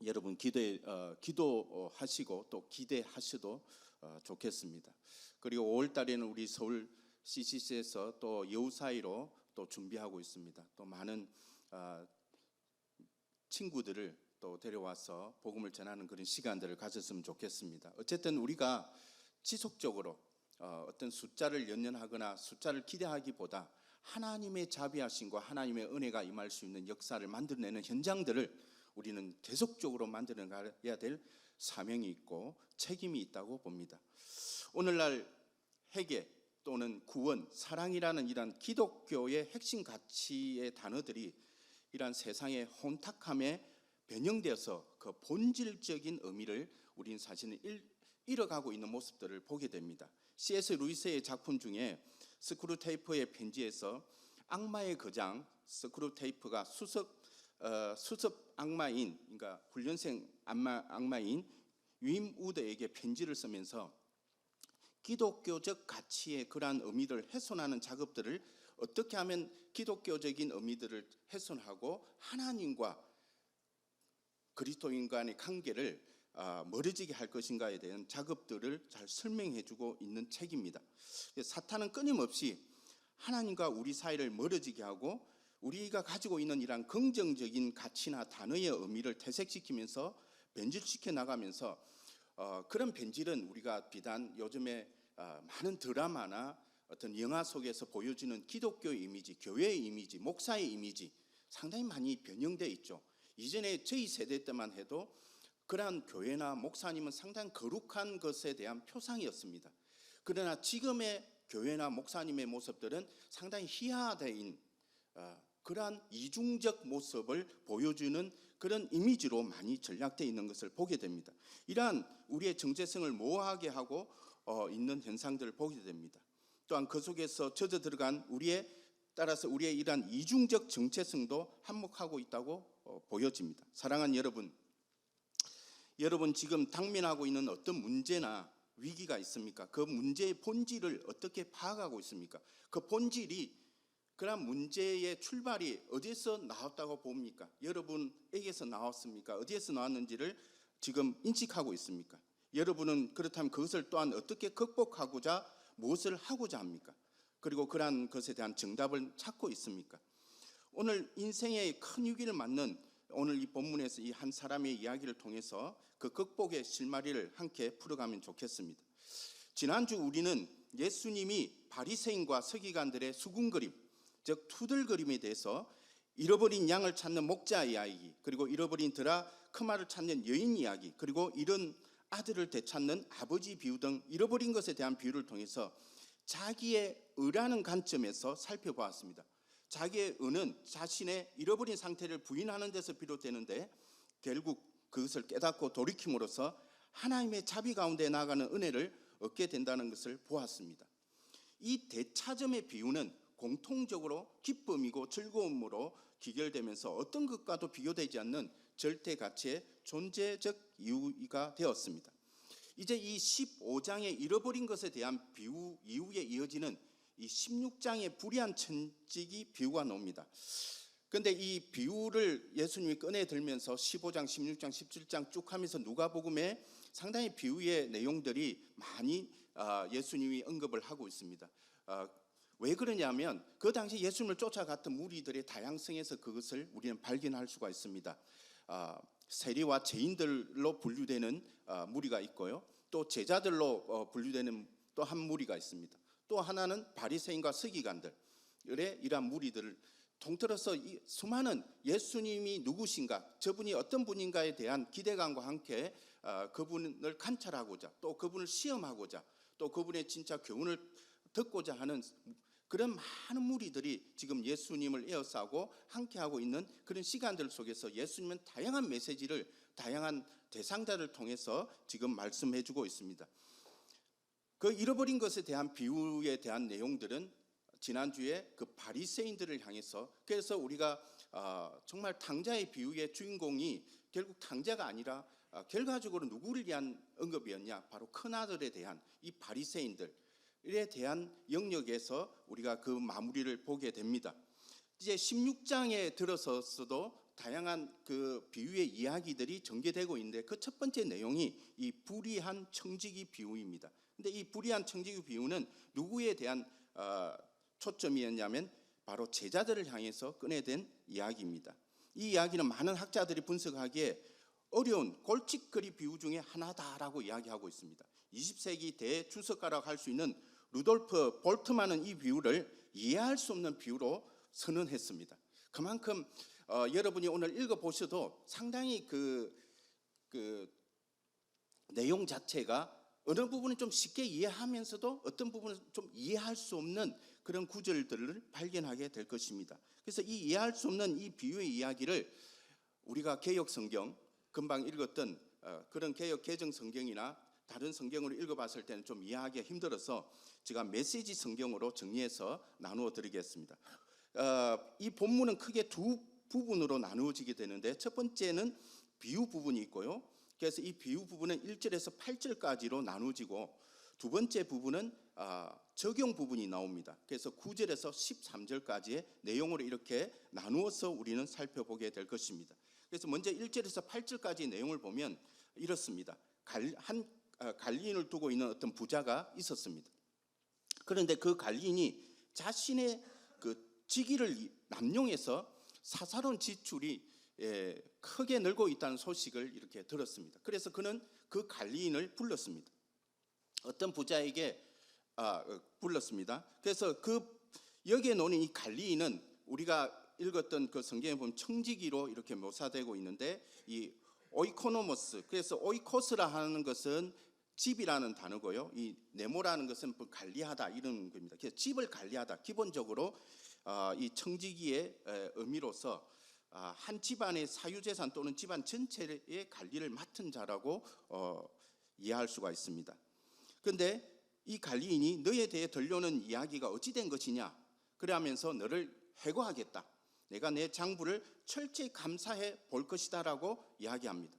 여러분 기도하시고 또 기대하셔도 좋겠습니다. 그리고 5월 달에는 우리 서울 CCC에서 또 여우 사이로 또 준비하고 있습니다. 또 많은 친구들을 또 데려와서 복음을 전하는 그런 시간들을 가졌으면 좋겠습니다. 어쨌든 우리가 지속적으로 어떤 숫자를 연연하거나 숫자를 기대하기보다 하나님의 자비하심과 하나님의 은혜가 임할 수 있는 역사를 만들어내는 현장들을 우리는 계속적으로 만들어가야 될 사명이 있고 책임이 있다고 봅니다. 오늘날 회개 또는 구원, 사랑이라는 이런 기독교의 핵심 가치의 단어들이 이러한 세상의 혼탁함에 변형되어서 그 본질적인 의미를 우리는 사실은 잃어가고 있는 모습들을 보게 됩니다. C.S. 루이스의 작품 중에 스크루테이프의 편지에서 악마의 거장 스크루테이프가 수습 악마인, 그러니까 훈련생 악마인 윈 우드에게 편지를 쓰면서 기독교적 가치의 그러한 의미를 훼손하는 작업들을 어떻게 하면 기독교적인 의미들을 훼손하고 하나님과 그리스도인 간의 관계를 멀어지게 할 것인가에 대한 작업들을 잘 설명해주고 있는 책입니다. 사탄은 끊임없이 하나님과 우리 사이를 멀어지게 하고 우리가 가지고 있는 이러한 긍정적인 가치나 단어의 의미를 퇴색시키면서 변질시켜 나가면서 그런 변질은 우리가 비단 요즘에 많은 드라마나 어떤 영화 속에서 보여주는 기독교의 이미지, 교회의 이미지, 목사의 이미지 상당히 많이 변형되어 있죠. 이전에 저희 세대 때만 해도 그러한 교회나 목사님은 상당히 거룩한 것에 대한 표상이었습니다. 그러나 지금의 교회나 목사님의 모습들은 상당히 희화된 그러한 이중적 모습을 보여주는 그런 이미지로 많이 전략되어 있는 것을 보게 됩니다. 이러한 우리의 정체성을 모호하게 하고 있는 현상들을 보게 됩니다. 또한 그 속에서 젖어 들어간 따라서 우리의 이러한 이중적 정체성도 한몫하고 있다고 보여집니다. 사랑하는 여러분 지금 당면하고 있는 어떤 문제나 위기가 있습니까? 그 문제의 본질을 어떻게 파악하고 있습니까? 그 본질이 그런 문제의 출발이 어디에서 나왔다고 봅니까? 여러분에게서 나왔습니까? 어디에서 나왔는지를 지금 인식하고 있습니까? 여러분은 그렇다면 그것을 또한 어떻게 극복하고자 무엇을 하고자 합니까? 그리고 그러한 것에 대한 정답을 찾고 있습니까? 오늘 인생의 큰 위기를 맞는 오늘 이 본문에서 이 한 사람의 이야기를 통해서 그 극복의 실마리를 함께 풀어가면 좋겠습니다. 지난주 우리는 예수님이 바리새인과 서기관들의 수군거림, 즉 투덜거림에 대해서 잃어버린 양을 찾는 목자 이야기, 그리고 잃어버린 드라크마를 찾는 여인 이야기, 그리고 이런 아들을 되찾는 아버지 비유 등 잃어버린 것에 대한 비유를 통해서 자기의 의라는 관점에서 살펴보았습니다. 자기의 의는 자신의 잃어버린 상태를 부인하는 데서 비롯되는데 결국 그것을 깨닫고 돌이킴으로써 하나님의 자비 가운데 나아가는 은혜를 얻게 된다는 것을 보았습니다. 이 대차점의 비유는 공통적으로 기쁨이고 즐거움으로 기결되면서 어떤 것과도 비교되지 않는 절대 가치의 존재적 이유가 되었습니다. 이제 이 15장의 잃어버린 것에 대한 비유 이후에 이어지는 이 16장의 불의한 천지기 비유가 나옵니다. 그런데 이 비유를 예수님이 꺼내 들면서 15장, 16장, 17장 쭉 하면서 누가복음에 상당히 비유의 내용들이 많이 예수님이 언급을 하고 있습니다. 왜 그러냐면 그 당시 예수님을 쫓아갔던 무리들의 다양성에서 그것을 우리는 발견할 수가 있습니다. 세리와 죄인들로 분류되는 무리가 있고요. 또 제자들로 분류되는 또 한 무리가 있습니다. 또 하나는 바리새인과 서기관들의 이러한 무리들을 통틀어서 이 수많은 예수님이 누구신가, 저분이 어떤 분인가에 대한 기대감과 함께 그분을 관찰하고자, 또 그분을 시험하고자, 또 그분의 진짜 교훈을 듣고자 하는 그런 많은 무리들이 지금 예수님을 에워싸고 함께하고 있는 그런 시간들 속에서 예수님은 다양한 메시지를 다양한 대상자를 통해서 지금 말씀해주고 있습니다. 그 잃어버린 것에 대한 비유에 대한 내용들은 지난주에 그 바리새인들을 향해서, 그래서 우리가 정말 탕자의 비유의 주인공이 결국 탕자가 아니라 결과적으로 누구를 위한 언급이었냐, 바로 큰아들에 대한 이 바리새인들에 대한 영역에서 우리가 그 마무리를 보게 됩니다. 이제 16장에 들어서서도 다양한 그 비유의 이야기들이 전개되고 있는데 그 첫 번째 내용이 이 불의한 청지기 비유입니다. 근데 이 불의한 청지기 비유는 누구에 대한 초점이었냐면 바로 제자들을 향해서 꺼내든 이야기입니다. 이 이야기는 많은 학자들이 분석하기에 어려운 골칫거리 비유 중에 하나다라고 이야기하고 있습니다. 20세기 대주석가라고 할 수 있는 루돌프 볼트만은 이 비유를 이해할 수 없는 비유로 선언했습니다. 그만큼 여러분이 오늘 읽어보셔도 상당히 그 내용 자체가 어느 부분은 좀 쉽게 이해하면서도 어떤 부분은 좀 이해할 수 없는 그런 구절들을 발견하게 될 것입니다. 그래서 이 이해할 수 없는 이 비유의 이야기를 우리가 개역 성경, 금방 읽었던 그런 개역 개정 성경이나 다른 성경으로 읽어봤을 때는 좀 이해하기가 힘들어서 제가 메시지 성경으로 정리해서 나누어 드리겠습니다. 이 본문은 크게 두 부분으로 나누어지게 되는데 첫 번째는 비유 부분이 있고요. 그래서 이 비유 부분은 1절에서 8절까지로 나누어지고 두 번째 부분은 적용 부분이 나옵니다. 그래서 9절에서 13절까지의 내용으로 이렇게 나누어서 우리는 살펴보게 될 것입니다. 그래서 먼저 1절에서 8절까지의 내용을 보면 이렇습니다. 관리인을 두고 있는 어떤 부자가 있었습니다. 그런데 그 관리인이 자신의 그 직위를 남용해서 사사로운 지출이 크게 늘고 있다는 소식을 이렇게 들었습니다. 그래서 그는 그 관리인을 불렀습니다. 어떤 부자에게 불렀습니다. 그래서 여기에 나오는 이 관리인은 우리가 읽었던 그 성경에 보면 청지기로 이렇게 묘사되고 있는데 이 오이코노모스, 그래서 오이코스라 하는 것은 집이라는 단어고요. 이 네모라는 것은 관리하다 이런 겁니다. 그래서 집을 관리하다, 기본적으로 이 청지기의 의미로서 한 집안의 사유재산 또는 집안 전체의 관리를 맡은 자라고 이해할 수가 있습니다. 그런데 이 관리인이 너에 대해 들려오는 이야기가 어찌 된 것이냐, 그러면서 너를 해고하겠다, 내가 내 장부를 철저히 감사해 볼 것이다라고 이야기합니다.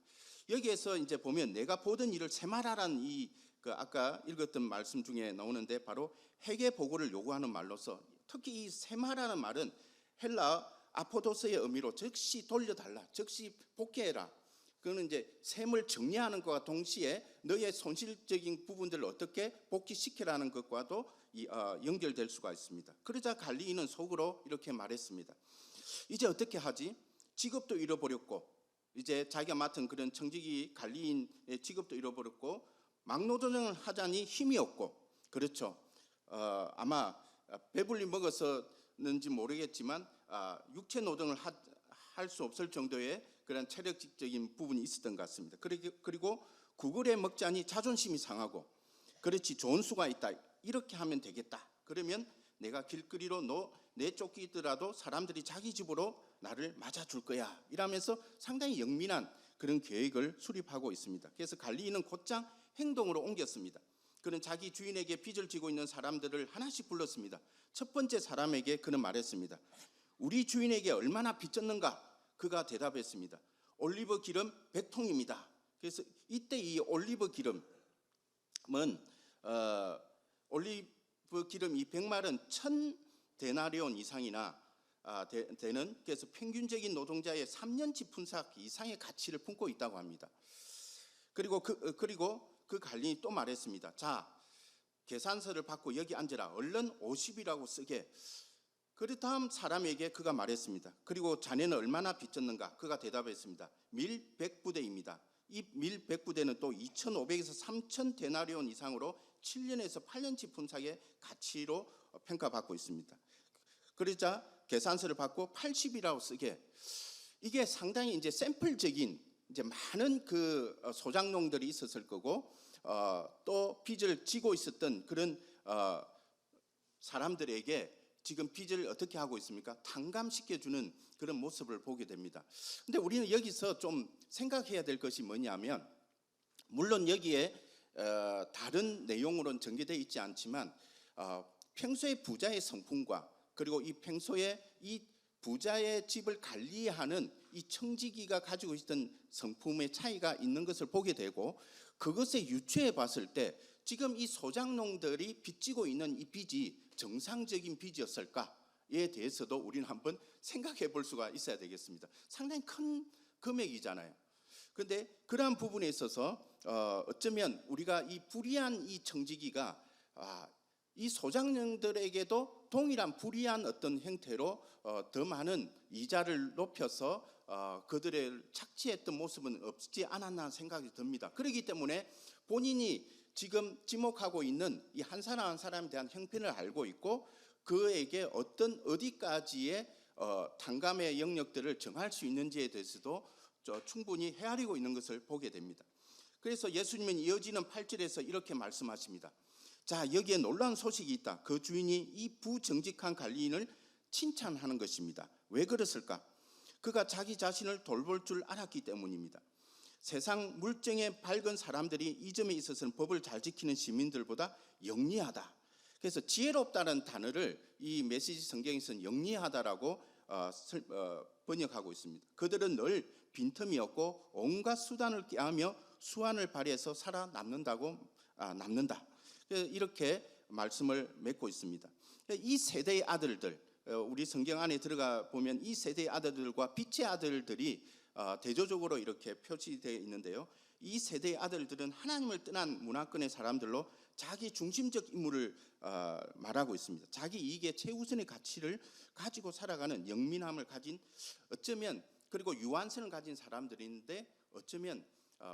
여기에서 이제 보면 내가 보던 일을 세말하라는 그 아까 읽었던 말씀 중에 나오는데 바로 회개 보고를 요구하는 말로서, 특히 이 세말하는 말은 헬라 아포도스의 의미로 즉시 돌려달라, 즉시 복귀해라. 그거는 이제 셈을 정리하는 것과 동시에 너의 손실적인 부분들을 어떻게 복귀시키라는 것과도 연결될 수가 있습니다. 그러자 관리인은 속으로 이렇게 말했습니다. 이제 어떻게 하지? 직업도 잃어버렸고, 이제 자기가 맡은 그런 청지기 관리인의 직업도 잃어버렸고, 막노동을 하자니 힘이 없고, 그렇죠. 아마 배불리 먹었었는지 모르겠지만 육체 노동을 할 수 없을 정도의 그런 체력적인 부분이 있었던 것 같습니다. 그리고 구글에 먹자니 자존심이 상하고, 그렇지 좋은 수가 있다, 이렇게 하면 되겠다, 그러면 내가 길거리로 내쫓기더라도 사람들이 자기 집으로 나를 맞아줄 거야, 이러면서 상당히 영민한 그런 계획을 수립하고 있습니다. 그래서 관리인은 곧장 행동으로 옮겼습니다. 그는 자기 주인에게 빚을 지고 있는 사람들을 하나씩 불렀습니다. 첫 번째 사람에게 그는 말했습니다. 우리 주인에게 얼마나 빚졌는가? 그가 대답했습니다. 올리브 기름 100통입니다. 그래서 이때 이 올리브 기름은 올리브 기름 이 100말은 1000데나리온 이상이나 되는, 그래서 평균적인 노동자의 3년치 분삭 이상의 가치를 품고 있다고 합니다. 그리고 그 관리인이 또 말했습니다. 자, 계산서를 받고 여기 앉으라. 얼른 50이라고 쓰게. 그 다음 사람에게 그가 말했습니다. 그리고 자네는 얼마나 빚졌는가? 그가 대답했습니다. 밀 100부대입니다. 이 밀 100부대는 또 2,500에서 3,000 데나리온 이상으로 7년에서 8년치 분삭의 가치로 평가받고 있습니다. 그러자 계산서를 받고 80이라고 쓰게. 이게 상당히 이제 샘플적인 이제 많은 그 소장농들이 있었을 거고, 또 빚을 지고 있었던 그런 사람들에게 지금 빚을 어떻게 하고 있습니까? 탕감시켜주는 그런 모습을 보게 됩니다. 근데 우리는 여기서 좀 생각해야 될 것이 뭐냐면, 물론 여기에 다른 내용으로는 전개되어 있지 않지만 평소에 부자의 성품과 그리고 이 평소에 이 부자의 집을 관리하는 이 청지기가 가지고 있던 성품의 차이가 있는 것을 보게 되고, 그것에 유추해 봤을 때 지금 이 소장농들이 빚지고 있는 이 빚이 정상적인 빚이었을까에 대해서도 우리는 한번 생각해 볼 수가 있어야 되겠습니다. 상당히 큰 금액이잖아요. 그런데 그러한 부분에 있어서 어쩌면 우리가 이 불의한 이 청지기가 이 소장농들에게도 동일한 불의한 어떤 형태로 더 많은 이자를 높여서 그들을 착취했던 모습은 없지 않았나 생각이 듭니다. 그렇기 때문에 본인이 지금 지목하고 있는 이 한 사람 한 사람에 대한 형편을 알고 있고, 그에게 어디까지의 탕감의 영역들을 정할 수 있는지에 대해서도 충분히 헤아리고 있는 것을 보게 됩니다. 그래서 예수님은 이어지는 8절에서 이렇게 말씀하십니다. 자, 여기에 놀라운 소식이 있다. 그 주인이 이 부정직한 관리인을 칭찬하는 것입니다. 왜 그랬을까? 그가 자기 자신을 돌볼 줄 알았기 때문입니다. 세상 물정에 밝은 사람들이 이 점에 있어서는 법을 잘 지키는 시민들보다 영리하다. 그래서 지혜롭다는 단어를 이 메시지 성경에서는 영리하다라고 번역하고 있습니다. 그들은 늘 빈틈이 없고 온갖 수단을 꾀하며 수완을 발휘해서 살아남는다. 이렇게 말씀을 맺고 있습니다. 이 세대의 아들들, 우리 성경 안에 들어가 보면 이 세대의 아들들과 빛의 아들들이 대조적으로 이렇게 표시되어 있는데요. 이 세대의 아들들은 하나님을 떠난 문화권의 사람들로 자기 중심적 인물을 말하고 있습니다. 자기 이익의 최우선의 가치를 가지고 살아가는 영민함을 가진, 어쩌면 그리고 유한성을 가진 사람들인데 어쩌면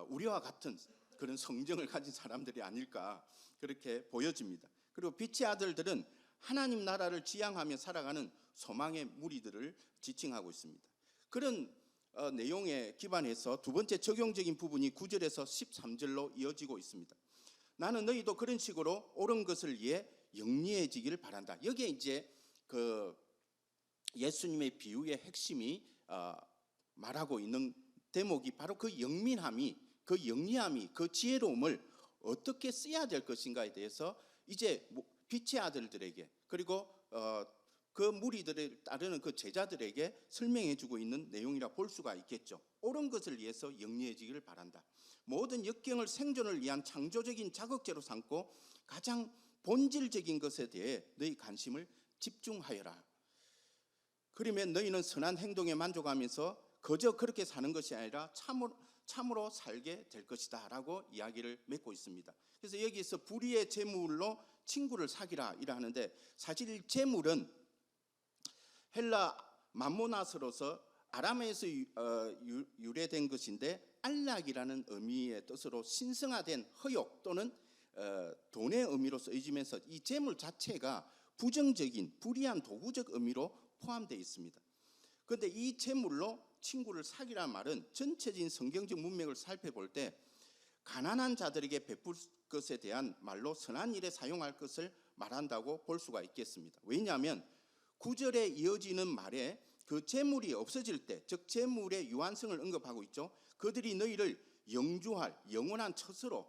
우리와 같은 그런 성정을 가진 사람들이 아닐까 그렇게 보여집니다. 그리고 빛의 아들들은 하나님 나라를 지향하며 살아가는 소망의 무리들을 지칭하고 있습니다. 그런 내용에 기반해서 두 번째 적용적인 부분이 9절에서 13절로 이어지고 있습니다. 나는 너희도 그런 식으로 옳은 것을 위해 영리해지기를 바란다. 여기에 이제 그 예수님의 비유의 핵심이 말하고 있는 대목이 바로 그 영민함이, 그 영리함이, 그 지혜로움을 어떻게 써야 될 것인가에 대해서 이제 빛의 아들들에게, 그리고 그 무리들을 따르는 그 제자들에게 설명해 주고 있는 내용이라 볼 수가 있겠죠. 옳은 것을 위해서 영리해지기를 바란다. 모든 역경을 생존을 위한 창조적인 자극제로 삼고 가장 본질적인 것에 대해 너희 관심을 집중하여라. 그러면 너희는 선한 행동에 만족하면서 그저 그렇게 사는 것이 아니라 참으로 살게 될 것이다 라고 이야기를 맺고 있습니다. 그래서 여기서 불의의 재물로 친구를 사귀라 이라 하는데, 사실 재물은 헬라 맘모나스로서 아람에서 유래된 것인데, 안락이라는 의미의 뜻으로 신성화된 허욕 또는 돈의 의미로 쓰여지면서 이 재물 자체가 부정적인 불의한 도구적 의미로 포함되어 있습니다. 그런데 이 재물로 친구를 사귀라는 말은 전체적인 성경적 문맥을 살펴볼 때 가난한 자들에게 베풀 것에 대한 말로 선한 일에 사용할 것을 말한다고 볼 수가 있겠습니다. 왜냐하면 9절에 이어지는 말에 그 재물이 없어질 때, 즉 재물의 유한성을 언급하고 있죠. 그들이 너희를 영주할 영원한 처소로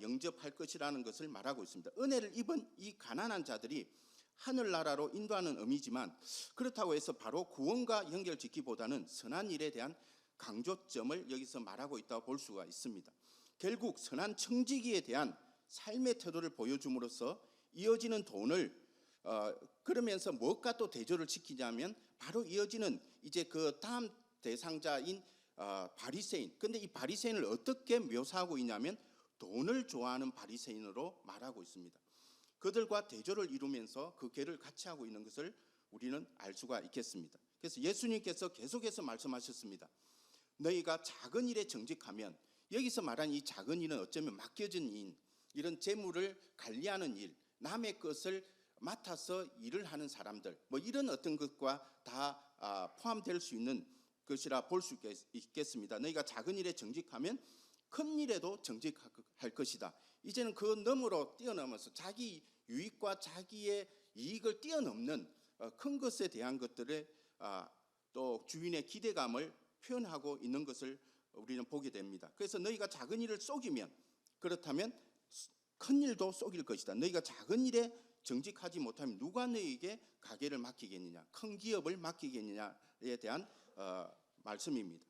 영접할 것이라는 것을 말하고 있습니다. 은혜를 입은 이 가난한 자들이 하늘나라로 인도하는 의미지만, 그렇다고 해서 바로 구원과 연결짓기보다는 선한 일에 대한 강조점을 여기서 말하고 있다고 볼 수가 있습니다. 결국 선한 청지기에 대한 삶의 태도를 보여줌으로써 이어지는 돈을 그러면서 무엇과 또 대조를 시키냐면 바로 이어지는 이제 그 다음 대상자인 바리새인. 근데 이 바리새인을 어떻게 묘사하고 있냐면 돈을 좋아하는 바리새인으로 말하고 있습니다. 그들과 대조를 이루면서 그 궤를 같이 하고 있는 것을 우리는 알 수가 있겠습니다. 그래서 예수님께서 계속해서 말씀하셨습니다. 너희가 작은 일에 정직하면, 여기서 말한 이 작은 일은 어쩌면 맡겨진 일, 이런 재물을 관리하는 일, 남의 것을 맡아서 일을 하는 사람들, 뭐 이런 어떤 것과 다 포함될 수 있는 것이라 볼 수 있겠습니다. 너희가 작은 일에 정직하면 큰 일에도 정직할 것이다. 이제는 그 너머로 뛰어넘어서 자기 유익과 자기의 이익을 뛰어넘는 큰 것에 대한 것들의 또 주인의 기대감을 표현하고 있는 것을 우리는 보게 됩니다. 그래서 너희가 작은 일을 속이면, 그렇다면 큰 일도 속일 것이다. 너희가 작은 일에 정직하지 못하면 누가 너희에게 가게를 맡기겠느냐, 큰 기업을 맡기겠느냐에 대한 말씀입니다.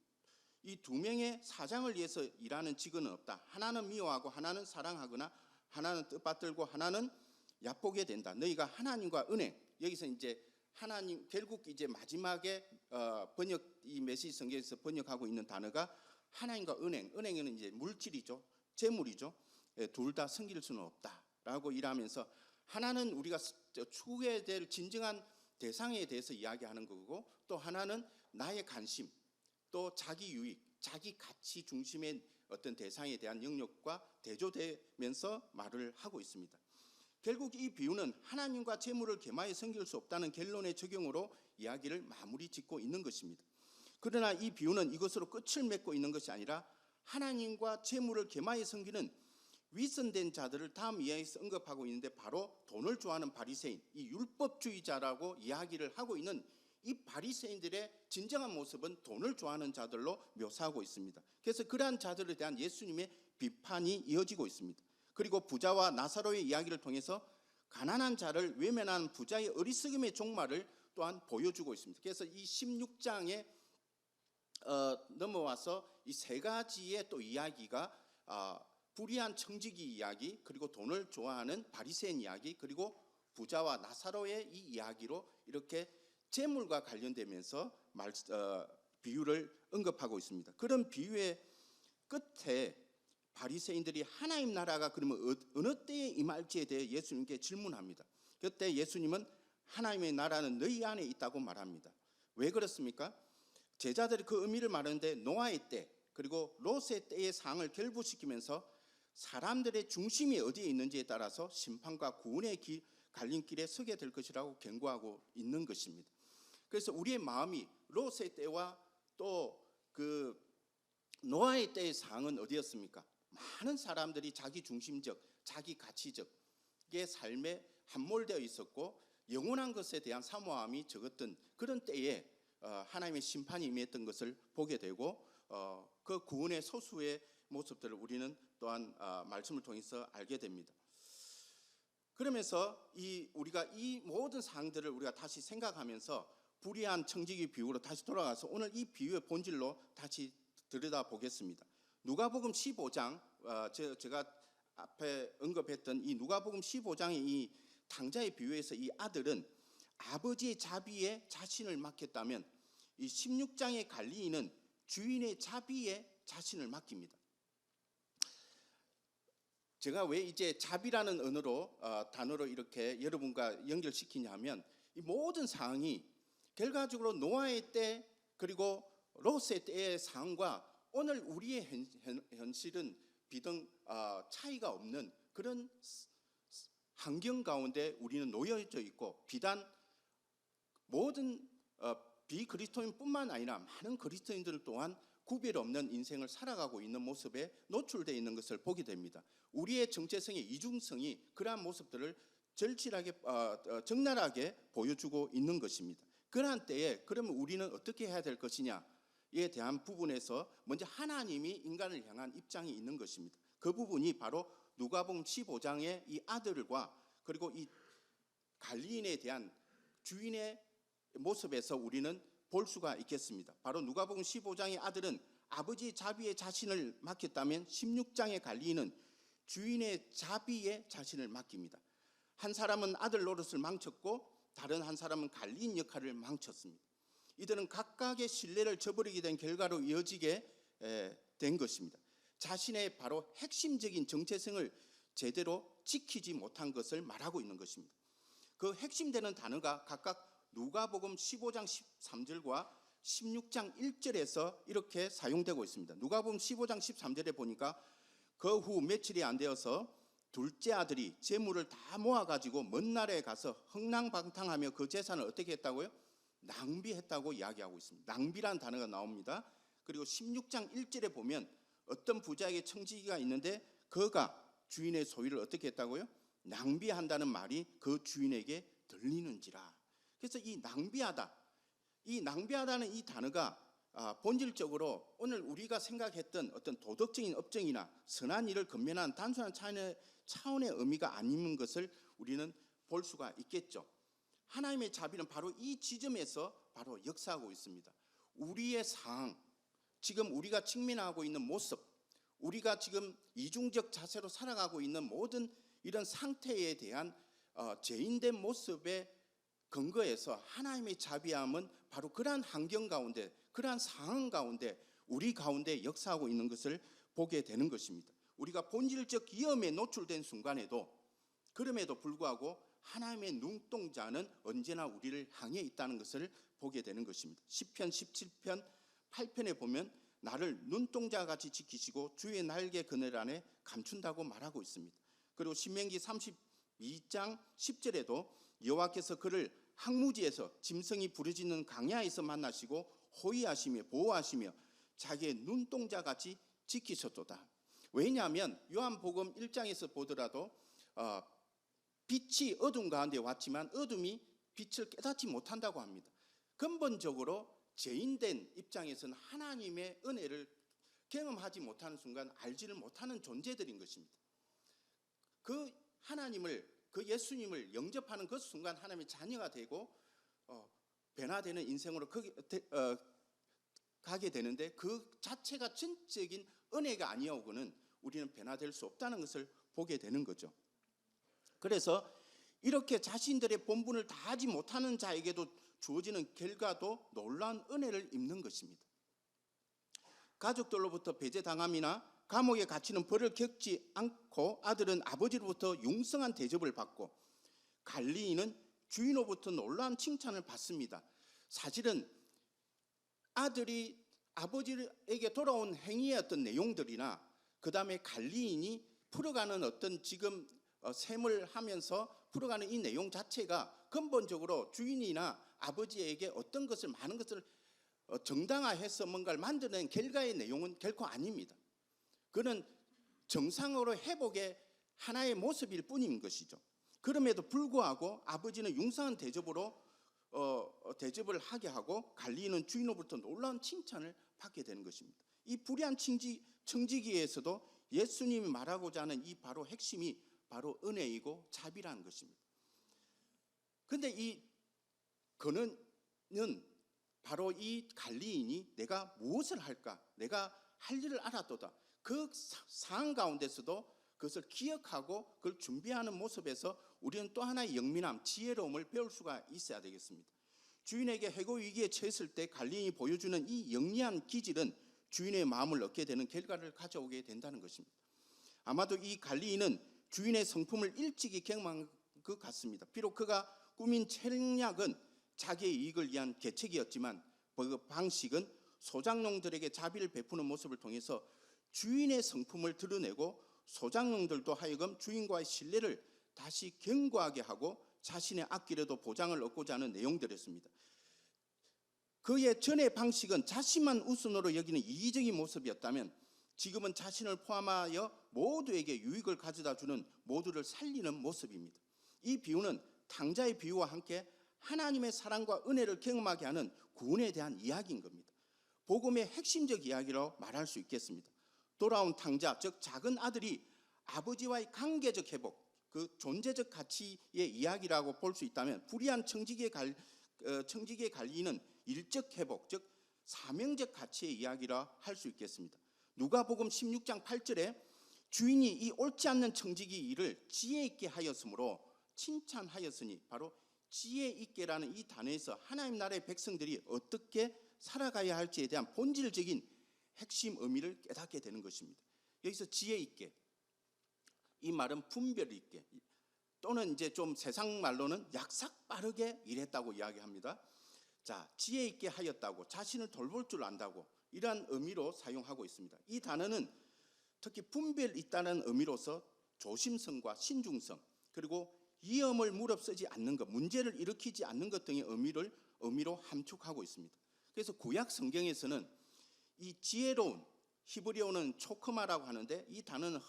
이 두 명의 사장을 위해서 일하는 직원은 없다. 하나는 미워하고 하나는 사랑하거나 하나는 뜻받들고 하나는 얕보게 된다. 너희가 하나님과 은행, 여기서 이제 하나님, 결국 이제 마지막에 이 메시지 성경에서 번역하고 있는 단어가 하나님과 은행, 은행은 이제 물질이죠, 재물이죠. 둘 다 섬길 수는 없다라고 일하면서, 하나는 우리가 추구해야 될 진정한 대상에 대해서 이야기하는 거고, 또 하나는 나의 관심, 또 자기 유익, 자기 가치 중심의 어떤 대상에 대한 영역과 대조되면서 말을 하고 있습니다. 결국 이 비유는 하나님과 재물을 겸하여 섬길 수 없다는 결론의 적용으로 이야기를 마무리 짓고 있는 것입니다. 그러나 이 비유는 이것으로 끝을 맺고 있는 것이 아니라 하나님과 재물을 겸하여 섬기는 위선된 자들을 다음 이야기에서 언급하고 있는데, 바로 돈을 좋아하는 바리새인, 이 율법주의자라고 이야기를 하고 있는 이 바리새인들의 진정한 모습은 돈을 좋아하는 자들로 묘사하고 있습니다. 그래서 그러한 자들에 대한 예수님의 비판이 이어지고 있습니다. 그리고 부자와 나사로의 이야기를 통해서 가난한 자를 외면하는 부자의 어리석음의 종말을 또한 보여주고 있습니다. 그래서 이 16장에 넘어와서 이 세 가지의 또 이야기가 불의한 청지기 이야기, 그리고 돈을 좋아하는 바리새인 이야기, 그리고 부자와 나사로의 이 이야기로 이렇게 재물과 관련되면서 비유를 언급하고 있습니다. 그런 비유의 끝에 바리새인들이 하나님 나라가 그러면 어느 때에 임할지에 대해 예수님께 질문합니다. 그때 예수님은 하나님의 나라는 너희 안에 있다고 말합니다. 왜 그렇습니까? 제자들이 그 의미를 말하는데, 노아의 때 그리고 롯의 때의 상을 결부시키면서 사람들의 중심이 어디에 있는지에 따라서 심판과 구원의 갈림길에 서게 될 것이라고 경고하고 있는 것입니다. 그래서 우리의 마음이 롯의 때와 또 그 노아의 때의 상은 어디였습니까? 많은 사람들이 자기 중심적, 자기 가치적의 삶에 함몰되어 있었고, 영원한 것에 대한 사모함이 적었던 그런 때에 하나님의 심판이 임했던 것을 보게 되고 그 구원의 소수의 모습들을 우리는 또한 말씀을 통해서 알게 됩니다. 그러면서 우리가 이 모든 사항들을 우리가 다시 생각하면서 불의한 청지기 비유로 다시 돌아가서 오늘 이 비유의 본질로 다시 들여다보겠습니다. 누가복음 15장 제가 앞에 언급했던 이 누가복음 15장의 이 당자의 비유에서 이 아들은 아버지의 자비에 자신을 맡겼다면 이 16장의 관리인은 주인의 자비에 자신을 맡깁니다. 제가 왜 이제 자비라는 단어로 이렇게 여러분과 연결시키냐면 이 모든 상황이 결과적으로 노아의 때 그리고 롯의 때의 상황과 오늘 우리의 현실은 비등 차이가 없는 그런 환경 가운데 우리는 놓여져 있고 비단 모든 비그리스도인뿐만 아니라 많은 그리스도인들 또한 구별 없는 인생을 살아가고 있는 모습에 노출되어 있는 것을 보게 됩니다. 우리의 정체성의 이중성이 그러한 모습들을 절실하게 적나라하게 보여주고 있는 것입니다. 그러한 때에 그러면 우리는 어떻게 해야 될 것이냐에 대한 부분에서 먼저 하나님이 인간을 향한 입장이 있는 것입니다. 그 부분이 바로 누가복음 15장의 이 아들과 그리고 이 관리인에 대한 주인의 모습에서 우리는 볼 수가 있겠습니다. 바로 누가복음 15장의 아들은 아버지의 자비에 자신을 맡겼다면 16장의 관리인은 주인의 자비에 자신을 맡깁니다. 한 사람은 아들 노릇을 망쳤고 다른 한 사람은 관리인 역할을 망쳤습니다. 이들은 각각의 신뢰를 저버리게 된 결과로 이어지게 된 것입니다. 자신의 바로 핵심적인 정체성을 제대로 지키지 못한 것을 말하고 있는 것입니다. 그 핵심되는 단어가 각각 누가복음 15장 13절과 16장 1절에서 이렇게 사용되고 있습니다. 누가복음 15장 13절에 보니까 그 후 며칠이 안 되어서 둘째 아들이 재물을 다 모아가지고 먼 나라에 가서 흥랑방탕하며 그 재산을 어떻게 했다고요? 낭비했다고 이야기하고 있습니다. 낭비라는 단어가 나옵니다. 그리고 16장 1절에 보면 어떤 부자에게 청지기가 있는데 그가 주인의 소유를 어떻게 했다고요? 낭비한다는 말이 그 주인에게 들리는지라. 그래서 이 낭비하다는 이 단어가 본질적으로 오늘 우리가 생각했던 어떤 도덕적인 업적이나 선한 일을 건면한 단순한 차원의 의미가 아닌 것을 우리는 볼 수가 있겠죠. 하나님의 자비는 바로 이 지점에서 바로 역사하고 있습니다. 우리의 상황, 지금 우리가 직면하고 있는 모습, 우리가 지금 이중적 자세로 살아가고 있는 모든 이런 상태에 대한 죄인된 모습의 근거에서 하나님의 자비함은 바로 그러한 환경 가운데, 그러한 상황 가운데 우리 가운데 역사하고 있는 것을 보게 되는 것입니다. 우리가 본질적 위험에 노출된 순간에도 그럼에도 불구하고 하나님의 눈동자는 언제나 우리를 향해 있다는 것을 보게 되는 것입니다. 시편 17편 8편에 보면 나를 눈동자같이 지키시고 주의 날개 그늘 안에 감춘다고 말하고 있습니다. 그리고 신명기 32장 10절에도 여호와께서 그를 항무지에서 짐승이 부르짖는 강야에서 만나시고 호위하시며 보호하시며 자기의 눈동자같이 지키셨도다. 왜냐하면 요한복음 1장에서 보더라도 빛이 어둠 가운데 왔지만 어둠이 빛을 깨닫지 못한다고 합니다. 근본적으로 죄인된 입장에서는 하나님의 은혜를 경험하지 못하는 순간 알지를 못하는 존재들인 것입니다. 그 하나님을, 그 예수님을 영접하는 그 순간 하나님의 자녀가 되고 변화되는 인생으로 가게 되는데 그 자체가 전적인 은혜가 아니오고는 우리는 변화될 수 없다는 것을 보게 되는 거죠. 그래서 이렇게 자신들의 본분을 다하지 못하는 자에게도 주어지는 결과도 놀라운 은혜를 입는 것입니다. 가족들로부터 배제당함이나 감옥에 갇히는 벌을 겪지 않고 아들은 아버지로부터 융성한 대접을 받고 관리인은 주인으로부터 놀라운 칭찬을 받습니다. 사실은 아들이 아버지에게 돌아온 행위의 어떤 내용들이나 그 다음에 관리인이 풀어가는 어떤 지금 셈을 하면서 풀어가는 이 내용 자체가 근본적으로 주인이나 아버지에게 어떤 것을 많은 것을 정당화해서 뭔가를 만드는 결과의 내용은 결코 아닙니다. 그는 정상으로 회복의 하나의 모습일 뿐인 것이죠. 그럼에도 불구하고 아버지는 융상한 대접으로 대접을 하게 하고 갈리는 주인으로부터 놀라운 칭찬을 받게 되는 것입니다. 이 불의한 청지기에서도 예수님이 말하고자 하는 이 바로 핵심이 바로 은혜이고 자비라는 것입니다. 그런데 이 그는 바로 이 갈리인이 내가 무엇을 할까? 내가 할 일을 알았도다. 그 상황 가운데서도 그것을 기억하고 그걸 준비하는 모습에서 우리는 또 하나의 영민함, 지혜로움을 배울 수가 있어야 되겠습니다. 주인에게 해고 위기에 처했을 때 갈리인이 보여주는 이 영리한 기질은 주인의 마음을 얻게 되는 결과를 가져오게 된다는 것입니다. 아마도 이 갈리인은 주인의 성품을 일찍이 경험한 것 같습니다. 비록 그가 꾸민 책략은 자기의 이익을 위한 계책이었지만 그 방식은 소장농들에게 자비를 베푸는 모습을 통해서 주인의 성품을 드러내고 소장농들도 하여금 주인과의 신뢰를 다시 견고하게 하고 자신의 앞길에도 보장을 얻고자 하는 내용들이었습니다. 그의 전의 방식은 자신만 우선으로 여기는 이기적인 모습이었다면 지금은 자신을 포함하여 모두에게 유익을 가져다 주는, 모두를 살리는 모습입니다. 이 비유는 탕자의 비유와 함께 하나님의 사랑과 은혜를 경험하게 하는 구원에 대한 이야기인 겁니다. 복음의 핵심적 이야기로 말할 수 있겠습니다. 돌아온 탕자, 즉 작은 아들이 아버지와의 관계적 회복, 그 존재적 가치의 이야기라고 볼 수 있다면, 불의한 청지기의 관리는 일적 회복, 즉 사명적 가치의 이야기라 할 수 있겠습니다. 누가복음 16장 8절에 주인이 이 옳지 않는 청지기 일을 지혜 있게 하였으므로 칭찬하였으니, 바로 지혜 있게라는 이 단어에서 하나님 나라의 백성들이 어떻게 살아가야 할지에 대한 본질적인 핵심 의미를 깨닫게 되는 것입니다. 여기서 지혜 있게, 이 말은 분별 있게, 또는 이제 좀 세상 말로는 약삭 빠르게 일했다고 이야기합니다. 자, 지혜 있게 하였다고, 자신을 돌볼 줄 안다고, 이러한 의미로 사용하고 있습니다. 이 단어는 특히 분별 있다는 의미로서 조심성과 신중성, 그리고 위험을 무릅쓰지 않는 것, 문제를 일으키지 않는 것 등의 의미로 함축하고 있습니다. 그래서 구약 성경에서는 이 지혜로운, 히브리어는 초크마라고 하는데, 이 단어는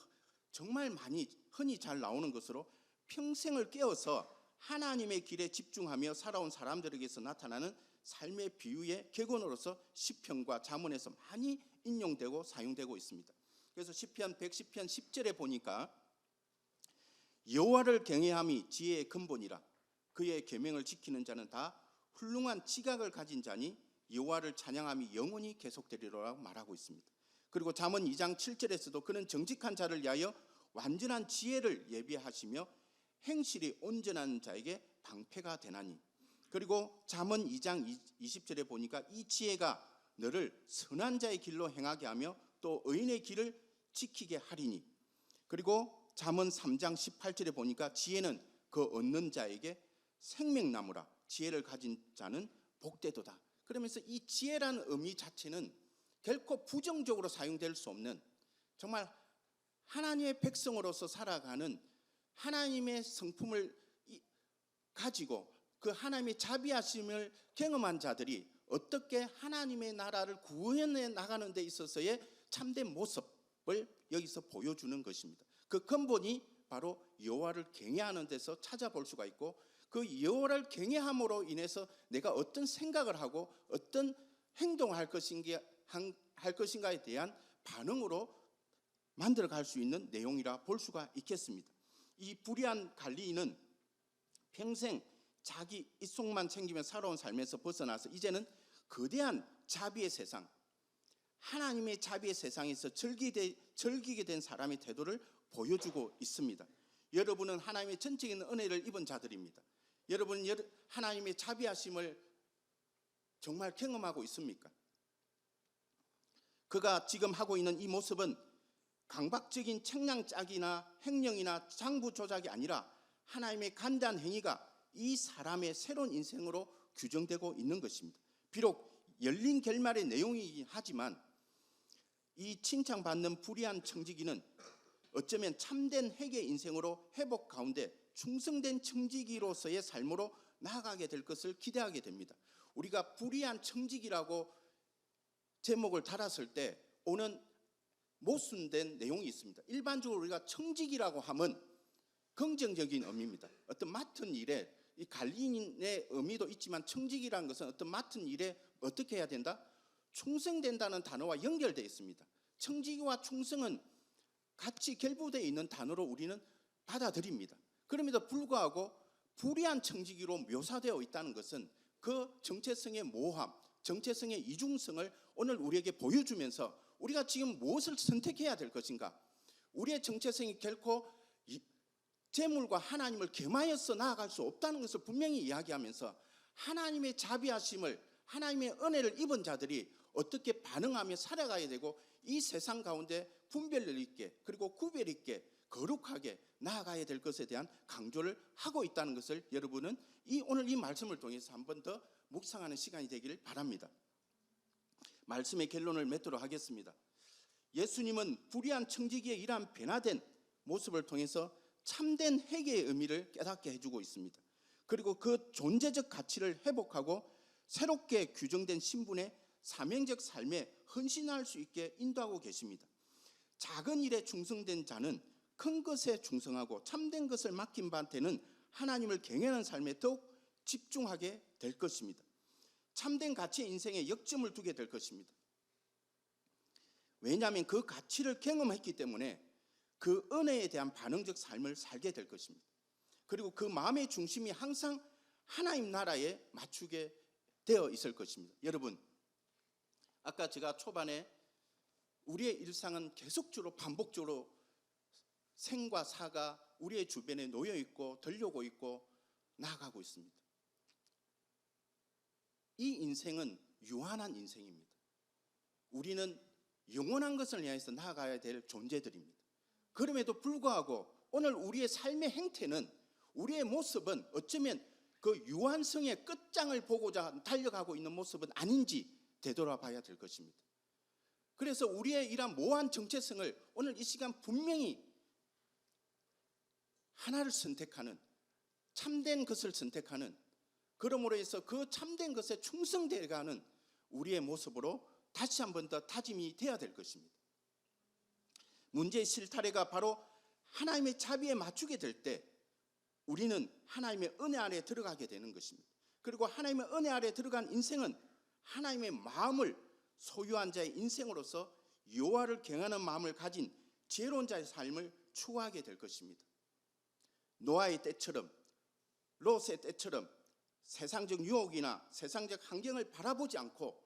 정말 많이 흔히 잘 나오는 것으로 평생을 깨어서 하나님의 길에 집중하며 살아온 사람들에게서 나타나는 삶의 비유의 격언으로서 시편과 잠언에서 많이 인용되고 사용되고 있습니다. 그래서 시편 110편 10절에 보니까 여호와를 경외함이 지혜의 근본이라, 그의 계명을 지키는 자는 다 훌륭한 지각을 가진 자니 여호와를 찬양함이 영원히 계속되리라고 말하고 있습니다. 그리고 잠언 2장 7절에서도 그는 정직한 자를 위하여 완전한 지혜를 예비하시며 행실이 온전한 자에게 방패가 되나니, 그리고 잠언 2장 20절에 보니까 이 지혜가 너를 선한 자의 길로 행하게 하며 또 의인의 길을 지키게 하리니, 그리고 잠언 3장 18절에 보니까 지혜는 그 얻는 자에게 생명나무라, 지혜를 가진 자는 복되도다. 그러면서 이 지혜라는 의미 자체는 결코 부정적으로 사용될 수 없는, 정말 하나님의 백성으로서 살아가는 하나님의 성품을 가지고 그 하나님의 자비하심을 경험한 자들이 어떻게 하나님의 나라를 구현해 나가는 데 있어서의 참된 모습을 여기서 보여주는 것입니다. 그 근본이 바로 여호와를 경외하는 데서 찾아볼 수가 있고, 그 여호와를 경외함으로 인해서 내가 어떤 생각을 하고 어떤 행동을 할 것인가에 대한 반응으로 만들어갈 수 있는 내용이라 볼 수가 있겠습니다. 이 불의한 관리인은 평생 자기 입속만 챙기며 살아온 삶에서 벗어나서 이제는 거대한 자비의 세상, 하나님의 자비의 세상에서 즐기게 된 사람의 태도를 보여주고 있습니다. 여러분은 하나님의 전적인 은혜를 입은 자들입니다. 여러분은 하나님의 자비하심을 정말 경험하고 있습니까? 그가 지금 하고 있는 이 모습은 강박적인 책량 짜기나 횡령이나 장부 조작이 아니라 하나님의 간단 행위가 이 사람의 새로운 인생으로 규정되고 있는 것입니다. 비록 열린 결말의 내용이긴 하지만 이 칭찬받는 불의한 청지기는 어쩌면 참된 회개 인생으로 회복 가운데 충성된 청지기로서의 삶으로 나아가게 될 것을 기대하게 됩니다. 우리가 불의한 청지기라고 제목을 달았을 때 오는 모순된 내용이 있습니다. 일반적으로 우리가 청지기라고 하면 긍정적인 의미입니다. 어떤 맡은 일에 이 관리인의 의미도 있지만 청직이라는 것은 어떤 맡은 일에 어떻게 해야 된다? 충성된다는 단어와 연결되어 있습니다. 청지기와 충성은 같이 결부되어 있는 단어로 우리는 받아들입니다. 그럼에도 불구하고 불의한 청지기로 묘사되어 있다는 것은 그 정체성의 모호함, 정체성의 이중성을 오늘 우리에게 보여주면서 우리가 지금 무엇을 선택해야 될 것인가? 우리의 정체성이 결코 재물과 하나님을 겸하여서 나아갈 수 없다는 것을 분명히 이야기하면서 하나님의 자비하심을, 하나님의 은혜를 입은 자들이 어떻게 반응하며 살아가야 되고 이 세상 가운데 분별력 있게 그리고 구별 있게 거룩하게 나아가야 될 것에 대한 강조를 하고 있다는 것을 여러분은 오늘 이 말씀을 통해서 한 번 더 묵상하는 시간이 되기를 바랍니다. 말씀의 결론을 맺도록 하겠습니다. 예수님은 불의한 청지기의 이러한 변화된 모습을 통해서 참된 회개의 의미를 깨닫게 해주고 있습니다. 그리고 그 존재적 가치를 회복하고 새롭게 규정된 신분의 사명적 삶에 헌신할 수 있게 인도하고 계십니다. 작은 일에 충성된 자는 큰 것에 충성하고 참된 것을 맡긴 바한테는 하나님을 경외하는 삶에 더욱 집중하게 될 것입니다. 참된 가치의 인생에 역점을 두게 될 것입니다. 왜냐하면 그 가치를 경험했기 때문에 그 은혜에 대한 반응적 삶을 살게 될 것입니다. 그리고 그 마음의 중심이 항상 하나님 나라에 맞추게 되어 있을 것입니다. 여러분, 아까 제가 초반에 우리의 일상은 계속적으로 반복적으로 생과 사가 우리의 주변에 놓여 있고 들려오고 있고 나아가고 있습니다. 이 인생은 유한한 인생입니다. 우리는 영원한 것을 향해서 나아가야 될 존재들입니다. 그럼에도 불구하고 오늘 우리의 삶의 행태는, 우리의 모습은 어쩌면 그 유한성의 끝장을 보고자 달려가고 있는 모습은 아닌지 되돌아봐야 될 것입니다. 그래서 우리의 이러한 모호한 정체성을 오늘 이 시간 분명히 하나를 선택하는, 참된 것을 선택하는, 그러므로 해서 그 참된 것에 충성되어가는 우리의 모습으로 다시 한 번 더 다짐이 되어야 될 것입니다. 문제의 실타래가 바로 하나님의 자비에 맞추게 될 때 우리는 하나님의 은혜 아래 들어가게 되는 것입니다. 그리고 하나님의 은혜 아래 들어간 인생은 하나님의 마음을 소유한 자의 인생으로서 여호와를 경외하는 마음을 가진 지혜로운 자의 삶을 추구하게 될 것입니다. 노아의 때처럼, 롯의 때처럼 세상적 유혹이나 세상적 환경을 바라보지 않고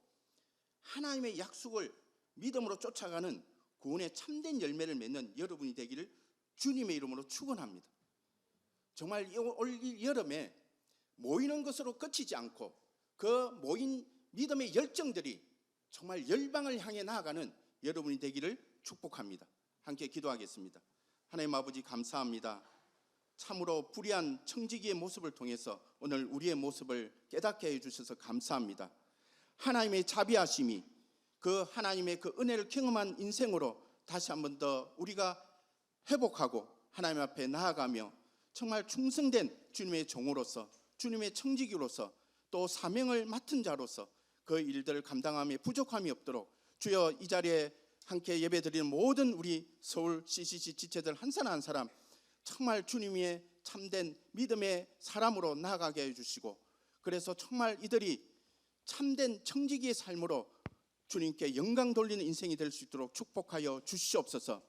하나님의 약속을 믿음으로 쫓아가는 구원의 참된 열매를 맺는 여러분이 되기를 주님의 이름으로 축원합니다. 정말 올 여름에 모이는 것으로 그치지 않고 그 모인 믿음의 열정들이 정말 열방을 향해 나아가는 여러분이 되기를 축복합니다. 함께 기도하겠습니다. 하나님 아버지, 감사합니다. 참으로 불의한 청지기의 모습을 통해서 오늘 우리의 모습을 깨닫게 해주셔서 감사합니다. 하나님의 자비하심이 그 하나님의 그 은혜를 경험한 인생으로 다시 한 번 더 우리가 회복하고 하나님 앞에 나아가며 정말 충성된 주님의 종으로서, 주님의 청지기로서, 또 사명을 맡은 자로서 그 일들을 감당함에 부족함이 없도록 주여, 이 자리에 함께 예배드리는 모든 우리 서울 CCC 지체들 한 사람 한 사람 정말 주님의 참된 믿음의 사람으로 나아가게 해주시고, 그래서 정말 이들이 참된 청지기의 삶으로 주님께 영광 돌리는 인생이 될 수 있도록 축복하여 주시옵소서.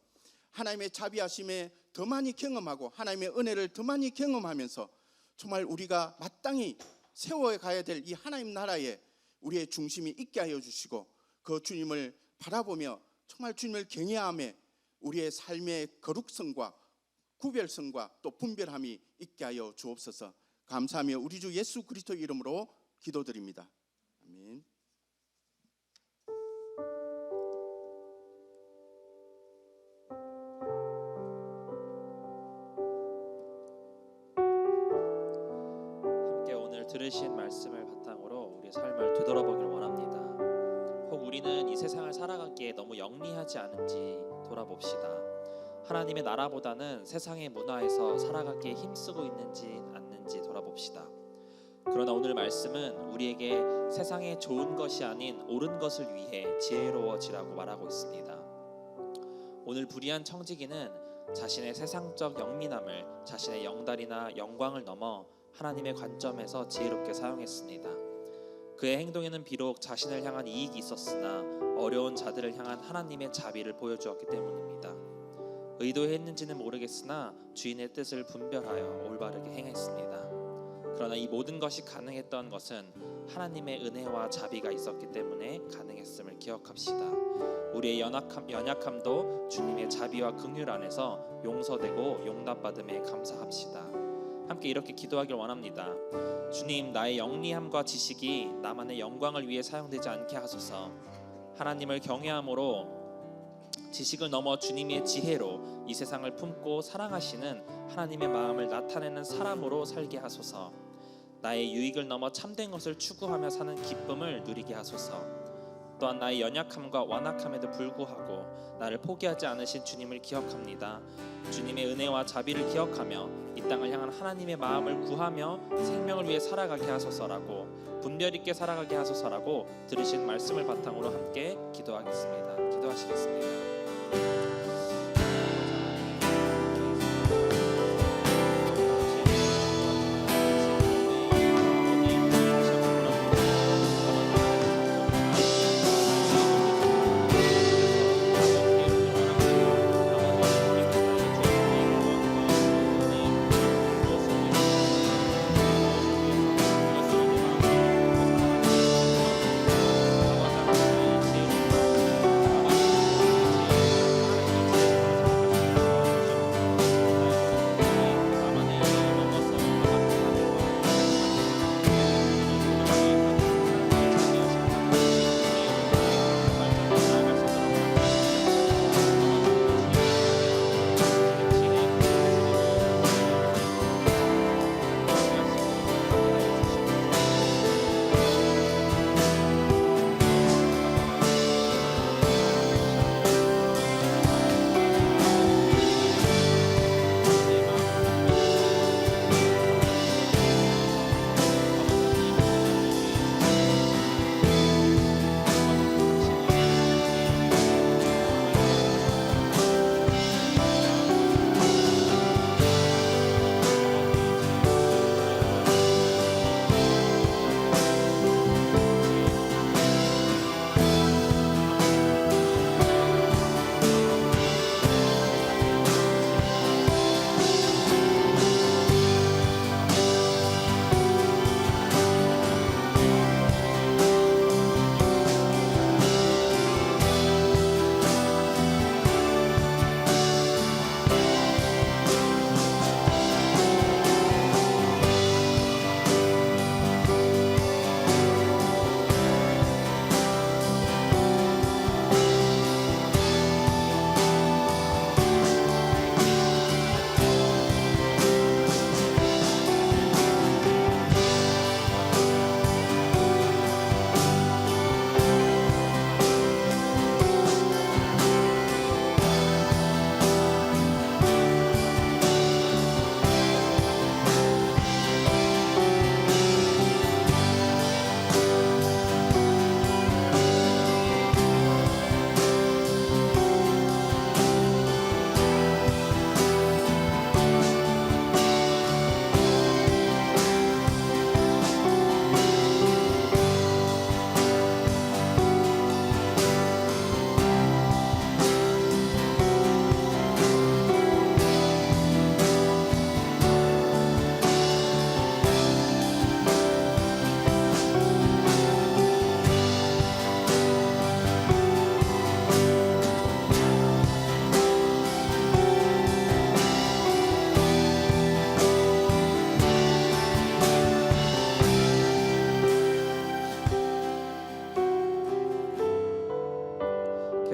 하나님의 자비하심에 더 많이 경험하고 하나님의 은혜를 더 많이 경험하면서 정말 우리가 마땅히 세워가야 될 이 하나님 나라에 우리의 중심이 있게 하여 주시고, 그 주님을 바라보며 정말 주님을 경외하며 우리의 삶의 거룩성과 구별성과 또 분별함이 있게 하여 주옵소서. 감사하며 우리 주 예수 그리스도 이름으로 기도드립니다. 아멘. 함께 오늘 들으신 말씀을 바탕으로 우리의 삶을 되돌아보길 원합니다. 혹 우리는 이 세상을 살아가기에 너무 영리하지 않은지 돌아봅시다. 하나님의 나라보다는 세상의 문화에서 살아가기에 힘쓰고 있는지 않는지 돌아봅시다. 그러나 오늘 말씀은 우리에게 세상의 좋은 것이 아닌 옳은 것을 위해 지혜로워지라고 말하고 있습니다. 오늘 불의한 청지기는 자신의 세상적 영민함을 자신의 영달이나 영광을 넘어 하나님의 관점에서 지혜롭게 사용했습니다. 그의 행동에는 비록 자신을 향한 이익이 있었으나 어려운 자들을 향한 하나님의 자비를 보여주었기 때문입니다. 의도했는지는 모르겠으나 주인의 뜻을 분별하여 올바르게 행했습니다. 그러나 이 모든 것이 가능했던 것은 하나님의 은혜와 자비가 있었기 때문에 가능했음을 기억합시다. 우리의 연약함도 주님의 자비와 긍휼 안에서 용서되고 용납받음에 감사합시다. 함께 이렇게 기도하길 원합니다. 주님, 나의 영리함과 지식이 나만의 영광을 위해 사용되지 않게 하소서. 하나님을 경외함으로 지식을 넘어 주님의 지혜로 이 세상을 품고 사랑하시는 하나님의 마음을 나타내는 사람으로 살게 하소서. 나의 유익을 넘어 참된 것을 추구하며 사는 기쁨을 누리게 하소서. 또한 나의 연약함과 완악함에도 불구하고 나를 포기하지 않으신 주님을 기억합니다. 주님의 은혜와 자비를 기억하며 이 땅을 향한 하나님의 마음을 구하며 생명을 위해 살아가게 하소서라고, 분별 있게 살아가게 하소서라고 들으신 말씀을 바탕으로 함께 기도하겠습니다. 기도하시겠습니다.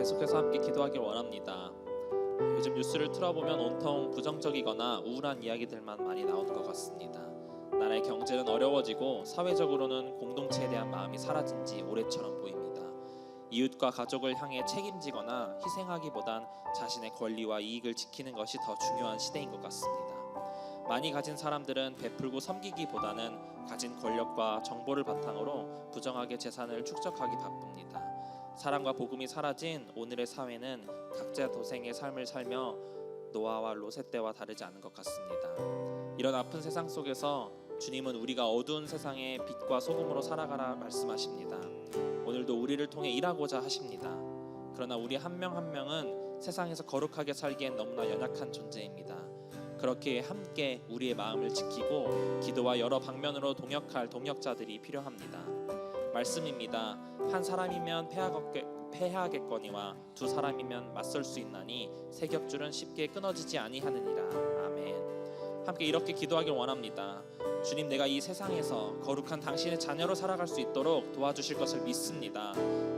계속해서 함께 기도하길 원합니다. 요즘 뉴스를 틀어보면 온통 부정적이거나 우울한 이야기들만 많이 나오는 것 같습니다. 나라의 경제는 어려워지고 사회적으로는 공동체에 대한 마음이 사라진 지 오래처럼 보입니다. 이웃과 가족을 향해 책임지거나 희생하기보단 자신의 권리와 이익을 지키는 것이 더 중요한 시대인 것 같습니다. 많이 가진 사람들은 베풀고 섬기기보다는 가진 권력과 정보를 바탕으로 부정하게 재산을 축적하기 바쁩니다. 사랑과 복음이 사라진 오늘의 사회는 각자 도생의 삶을 살며 노아와 롯의 때와 다르지 않은 것 같습니다. 이런 아픈 세상 속에서 주님은 우리가 어두운 세상에 빛과 소금으로 살아가라 말씀하십니다. 오늘도 우리를 통해 일하고자 하십니다. 그러나 우리 한 명 한 명은 세상에서 거룩하게 살기엔 너무나 연약한 존재입니다. 그렇게 함께 우리의 마음을 지키고 기도와 여러 방면으로 동역할 동역자들이 필요합니다. 말씀입니다. 한 사람이면 패하겠거니와 두 사람이면 맞설 수 있나니 세 겹줄은 쉽게 끊어지지 아니하느니라. 아멘. 함께 이렇게 기도하길 원합니다. 주님, 내가 이 세상에서 거룩한 당신의 자녀로 살아갈 수 있도록 도와주실 것을 믿습니다.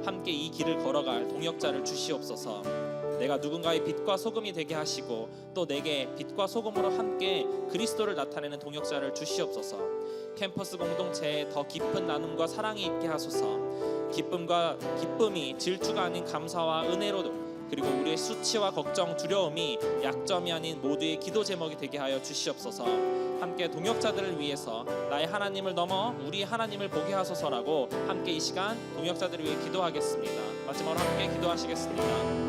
함께 이 길을 걸어갈 동역자를 주시옵소서. 내가 누군가의 빛과 소금이 되게 하시고 또 내게 빛과 소금으로 함께 그리스도를 나타내는 동역자를 주시옵소서. 캠퍼스 공동체에 더 깊은 나눔과 사랑이 있게 하소서. 기쁨이 질투가 아닌 감사와 은혜로, 그리고 우리의 수치와 걱정, 두려움이 약점이 아닌 모두의 기도 제목이 되게 하여 주시옵소서. 함께 동역자들을 위해서 나의 하나님을 넘어 우리의 하나님을 보게 하소서라고 함께 이 시간 동역자들을 위해 기도하겠습니다. 마지막으로 함께 기도하시겠습니다.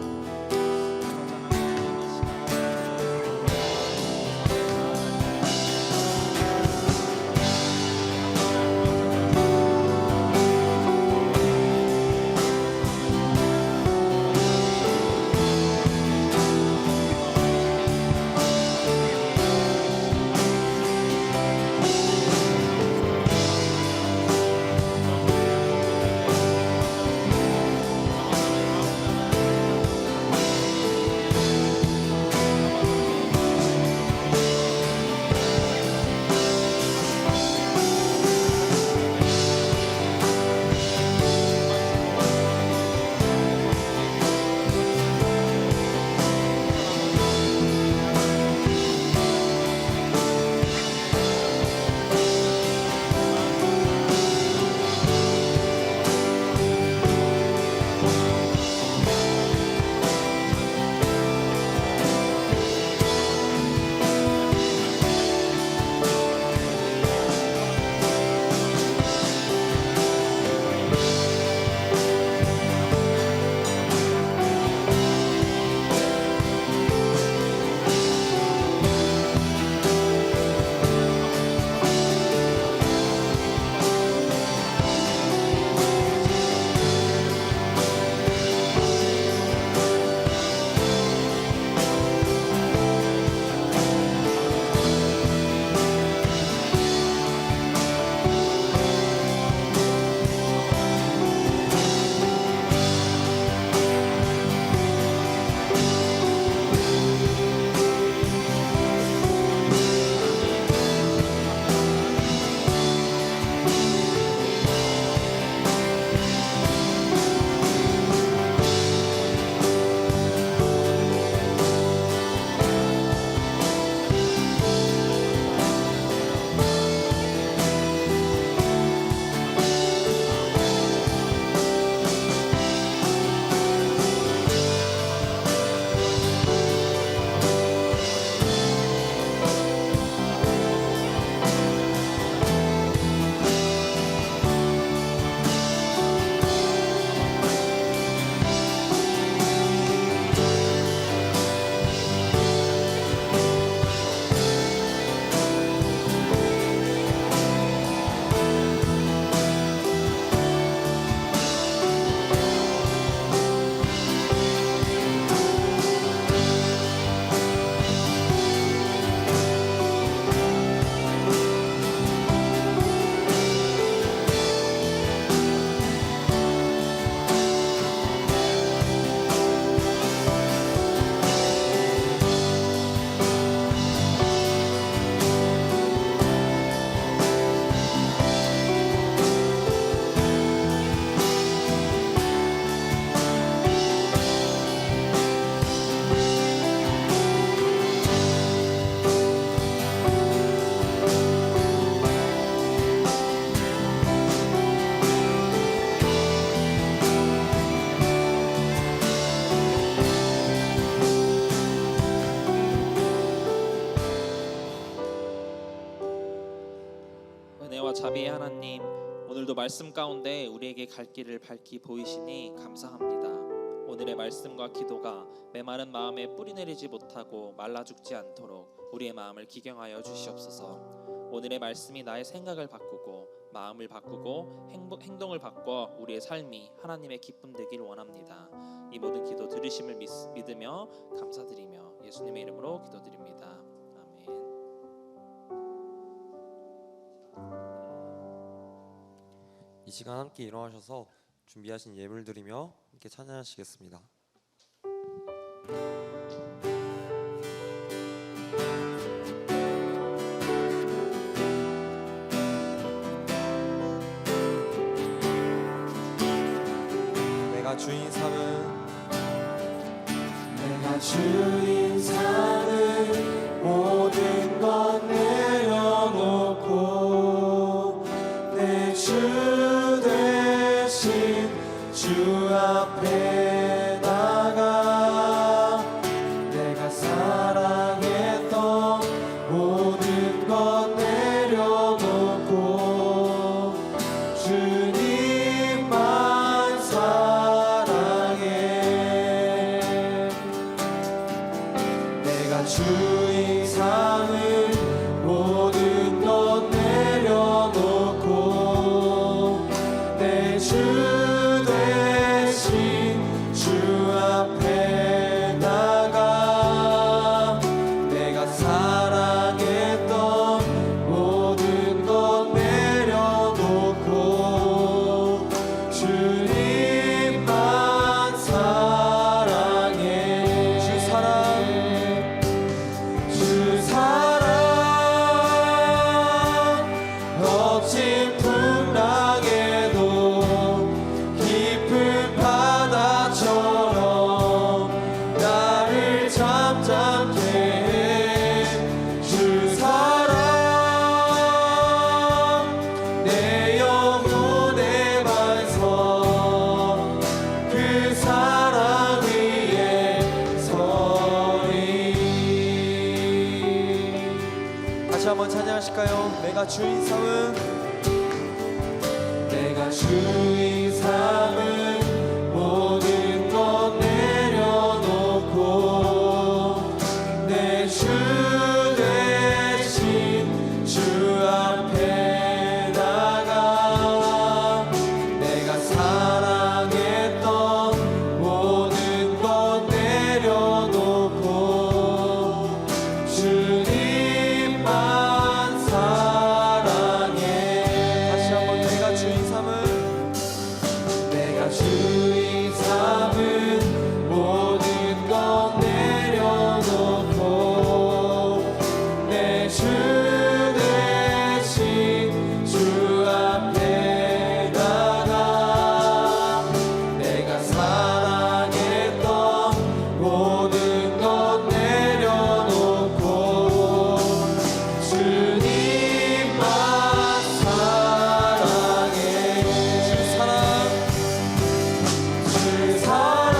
자비의 하나님, 오늘도 말씀 가운데 우리에게 갈 길을 밝히 보이시니 감사합니다. 오늘의 말씀과 기도가 메마른 마음에 뿌리 내리지 못하고 말라 죽지 않도록 우리의 마음을 기경하여 주시옵소서. 오늘의 말씀이 나의 생각을 바꾸고 마음을 바꾸고 행동을 바꿔 우리의 삶이 하나님의 기쁨 되길 원합니다. 이 모든 기도 들으심을 믿으며 감사드리며 예수님의 이름으로 기도드립니다. 아멘. 이 시간 함께 일어나셔서 준비하신 예물 드리며 함께 찬양하시겠습니다. 내가 주인 삼은 내가 주인 삼은 모든 것 내려놓고 내 주 대신 주 앞에 나가 내가 사랑했던 모든 것 내려놓고 주님만 사랑해. 내가 주인 삼은 모든 것 내려놓고 내 주 대신 주 앞에 나가 내가 사랑했던 모든 것 내려놓고 주님만 사랑해. 주 사랑 거친 풍랑에도 깊은 바다처럼 나를 잠잠케 해. 주 사랑 내 영혼의 반석 그 사랑 위에 서리. 다시 한번 찬양하실까요? 내가 주인 삼은 내가 주인 삼은 모든 것 내려놓고 내 주 대신 주 앞에 나가 내가 사랑했던 모든 것 내려놓고 주님만 사랑해. 다시 한번 내가 주인 삼은 내가 주인 삼은 모든 것 내려놓고 내 주 대신 주 앞에 나가 내가 사랑했던 모든 것 내려놓고 주님만 사랑해. 주 사랑 주 사랑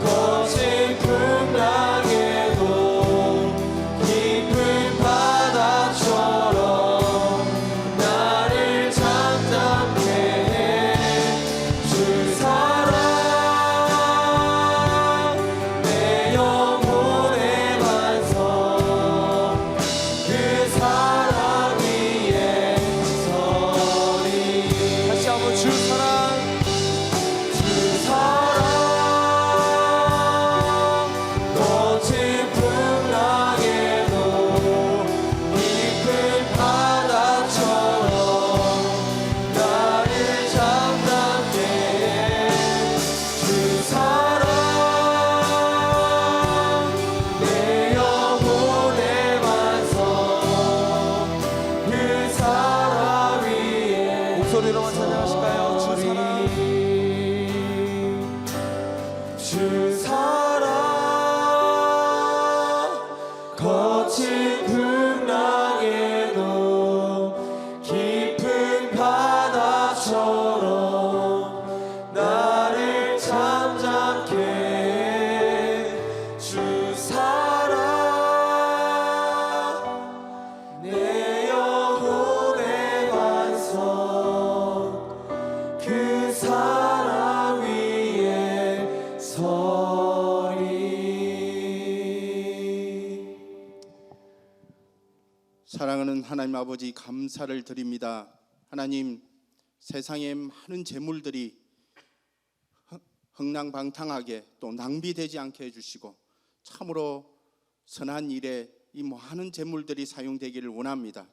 거친 풍랑에도 깊은 바다처럼 나를 잠잠케 해. 주 사랑 내 영혼의 반석 그 사랑 위에 서리. 다시 한번 주 사랑 주 사랑 거친 풍랑에도 깊은 바다처럼 나를 잠잠케 해. 주 사랑 내 영혼의 반석 그 사랑 위에 목소리로만 찬양하실까요? 주 사랑 주 사랑 거친 풍랑에도 깊은 바다처럼 나를 잠잠케 해. 주 사랑 내 영혼의 반석 그 사랑 사랑하는 하나님 아버지, 감사를 드립니다. 하나님, 세상의 많은 재물들이 흥랑방탕하게 또 낭비되지 않게 해주시고 참으로 선한 일에 이 많은 재물들이 사용되기를 원합니다.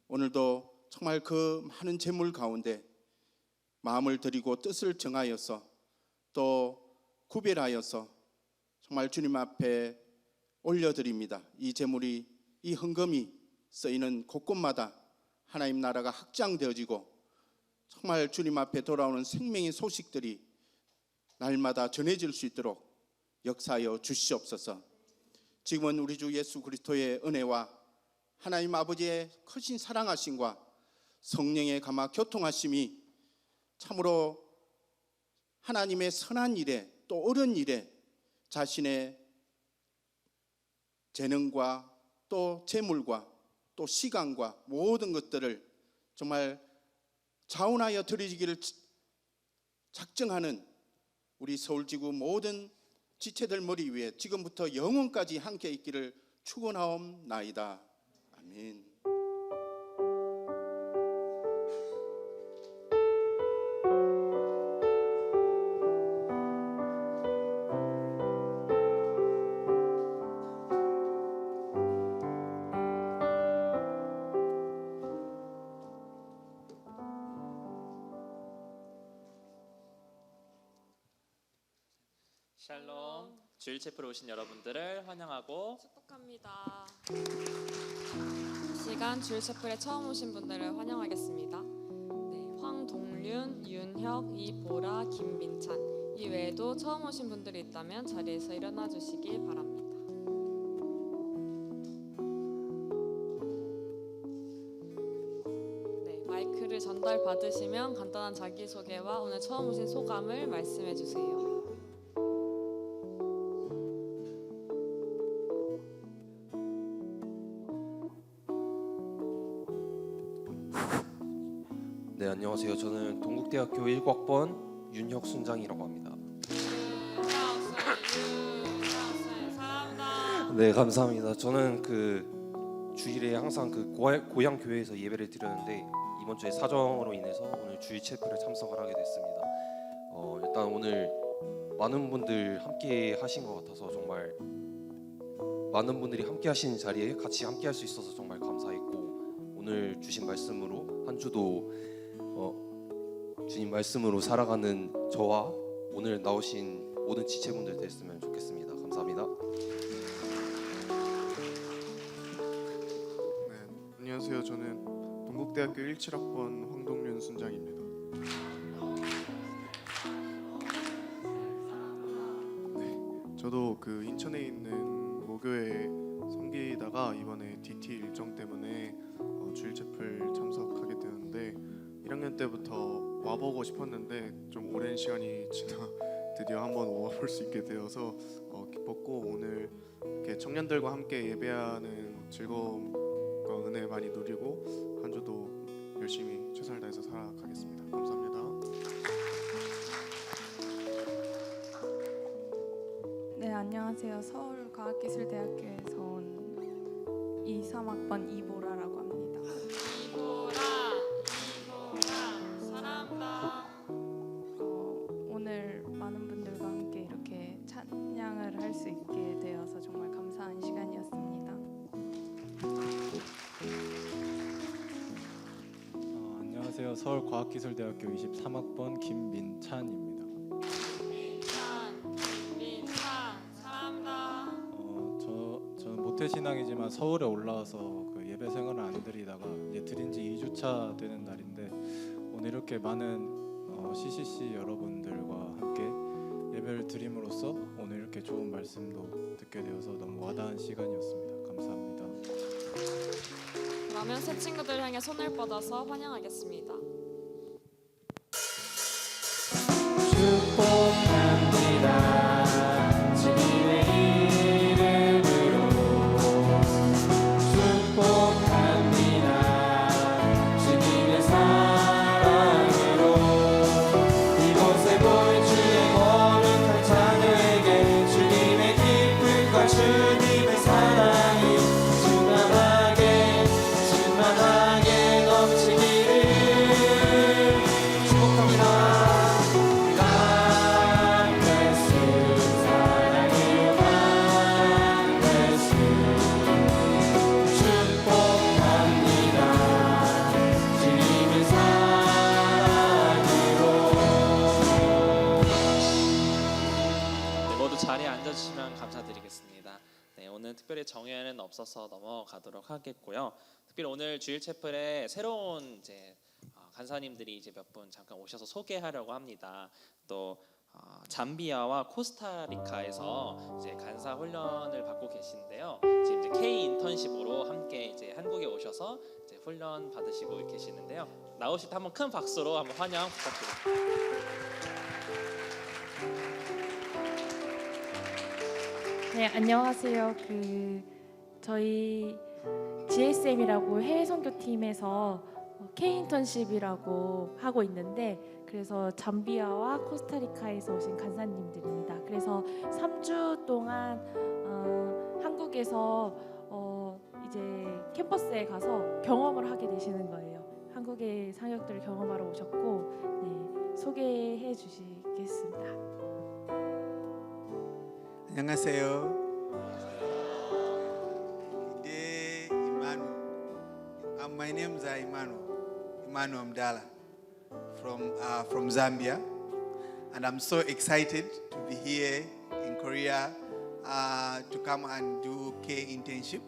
오늘도 정말 그 많은 재물 가운데 마음을 드리고 뜻을 정하여서 또 구별하여서 정말 주님 앞에 올려드립니다. 이 재물이, 이 헌금이 쓰이는 곳곳마다 하나님 나라가 확장되어지고 정말 주님 앞에 돌아오는 생명의 소식들이 날마다 전해질 수 있도록 역사하여 주시옵소서. 지금은 우리 주 예수 그리스도의 은혜와 하나님 아버지의 크신 사랑하심과 성령의 감화 교통하심이 참으로 하나님의 선한 일에 또 옳은 일에 자신의 재능과 또 재물과 또 시간과 모든 것들을 정말 자원하여 드리기를 작정하는 우리 서울지구 모든 지체들 머리 위에 지금부터 영원까지 함께 있기를 축원하옵나이다. 아멘. 샬롬. 주일 체프로 오신 여러분들을 환영하고 축복합니다. 이 시간 주일 채플에 처음 오신 분들을 환영하겠습니다. 네, 황동륜, 윤혁, 이보라, 김민찬 이 외에도 처음 오신 분들이 있다면 자리에서 일어나 주시길 바랍니다. 네, 마이크를 전달 받으시면 간단한 자기소개와 오늘 처음 오신 소감을 말씀해 주세요. 네, 안녕하세요. 저는 동국대학교 1학번 윤혁 순장이라고 합니다. 네, 감사합니다. 저는 그 주일에 항상 그 고향 교회에서 예배를 드렸는데 이번 주에 사정으로 인해서 오늘 주일 체프에 참석을 하게 됐습니다. 일단 오늘 많은 분들 함께 하신 것 같아서 정말 많은 분들이 함께 하신 자리에 같이 함께 할 수 있어서 정말 감사했고, 오늘 주신 말씀으로 한 주도 주님 말씀으로 살아가는 저와 오늘 나오신 모든 지체분들 됐으면 좋겠습니다. 감사합니다. 네, 안녕하세요. 저는 동국대학교 17학번 황동륜 순장입니다. 네, 저도 그 인천에 있는 모교에 섬기다가 이번에 DT 일정 때문에 주일 채플 참석하게 되었는데 1학년 때부터 와보고 싶었는데 좀 오랜 시간이 지나 드디어 한번 와볼 수 있게 되어서 기뻤고, 오늘 이렇게 청년들과 함께 예배하는 즐거움과 은혜 많이 누리고 한 주도 열심히 최선을 다해서 살아가겠습니다. 감사합니다. 네, 안녕하세요. 서울과학기술대학교에서 온 2, 3학번 이보라라고 합니다. 이보라 사랑한다. 오늘 많은 분들과 함께 이렇게 찬양을 할 수 있게 되어서 정말 감사한 시간이었습니다. 안녕하세요. 서울과학기술대학교 23학번 김민찬입니다. 민찬 사랑한다. 저는 모태신앙이지만 서울에 올라와서 그 예배 생활을 안 드리다가 이제 드린 지 2주차 되는 날인데, 오늘 이렇게 많은 CCC 여러분들과 함께 예배를 드림으로써 오늘 이렇게 좋은 말씀도 듣게 되어서 너무 와닿은 시간이었습니다. 감사합니다. 그러면 새 친구들 향해 손을 뻗어서 환영하겠습니다. 축복합니다. 주님의 이름으로 축복합니다. 주님의 사랑으로 이곳에 보인 주의 거룩한 자녀에게 주님의 기쁨과 주님의 사랑이 충만하게 정해는 없어서 넘어가도록 하겠고요. 특별히 오늘 주일 채플에 새로운 이제 간사님들이 이제 몇 분 잠깐 오셔서 소개하려고 합니다. 또 잠비아와 코스타리카에서 이제 간사 훈련을 받고 계신데요. 지금 이제 K 인턴십으로 함께 이제 한국에 오셔서 이제 훈련 받으시고 계시는데요. 나오실 때 한번 큰 박수로 한번 환영 부탁드립니다. 네, 안녕하세요. 저희 GSM이라고 해외 선교팀에서 K 인턴십이라고 하고 있는데, 그래서 잠비아와 코스타리카에서 오신 간사님들입니다. 그래서 3주 동안 한국에서 이제 캠퍼스에 가서 경험을 하게 되시는 거예요. 한국의 상역들을 경험하러 오셨고, 네, 소개해 주시겠습니다. 안녕하세요. My name is Emmanuel Mdala from Zambia, and I'm so excited to be here in Korea to come and do K internship.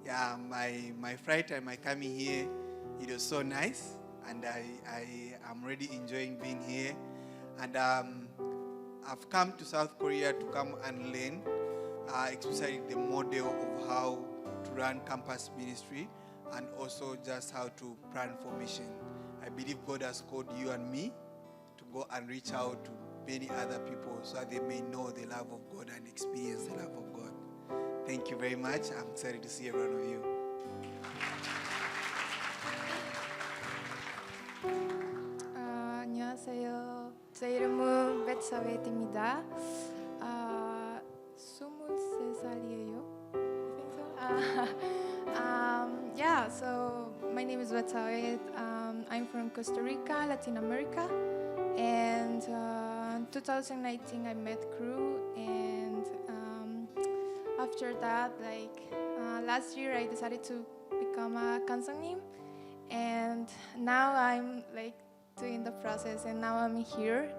Yeah, my flight time, my coming here, it was so nice, and I am really enjoying being here. And I've come to South Korea to come and learn, especially the model of how to run campus ministry, and also just how to plan for mission. I believe God has called you and me to go and reach out to many other people so that they may know the love of God and experience the love of God. Thank you very much. I'm excited to see every one of you. 안녕하세요. 제 이름은 베차웨트입니다. 23살이에요. Yeah, so my name is Betawet. I'm from Costa Rica, Latin America, and 2019 I met Crew, and after that, last year I decided to become a Kansanim, and now I'm doing the process, and now I'm here.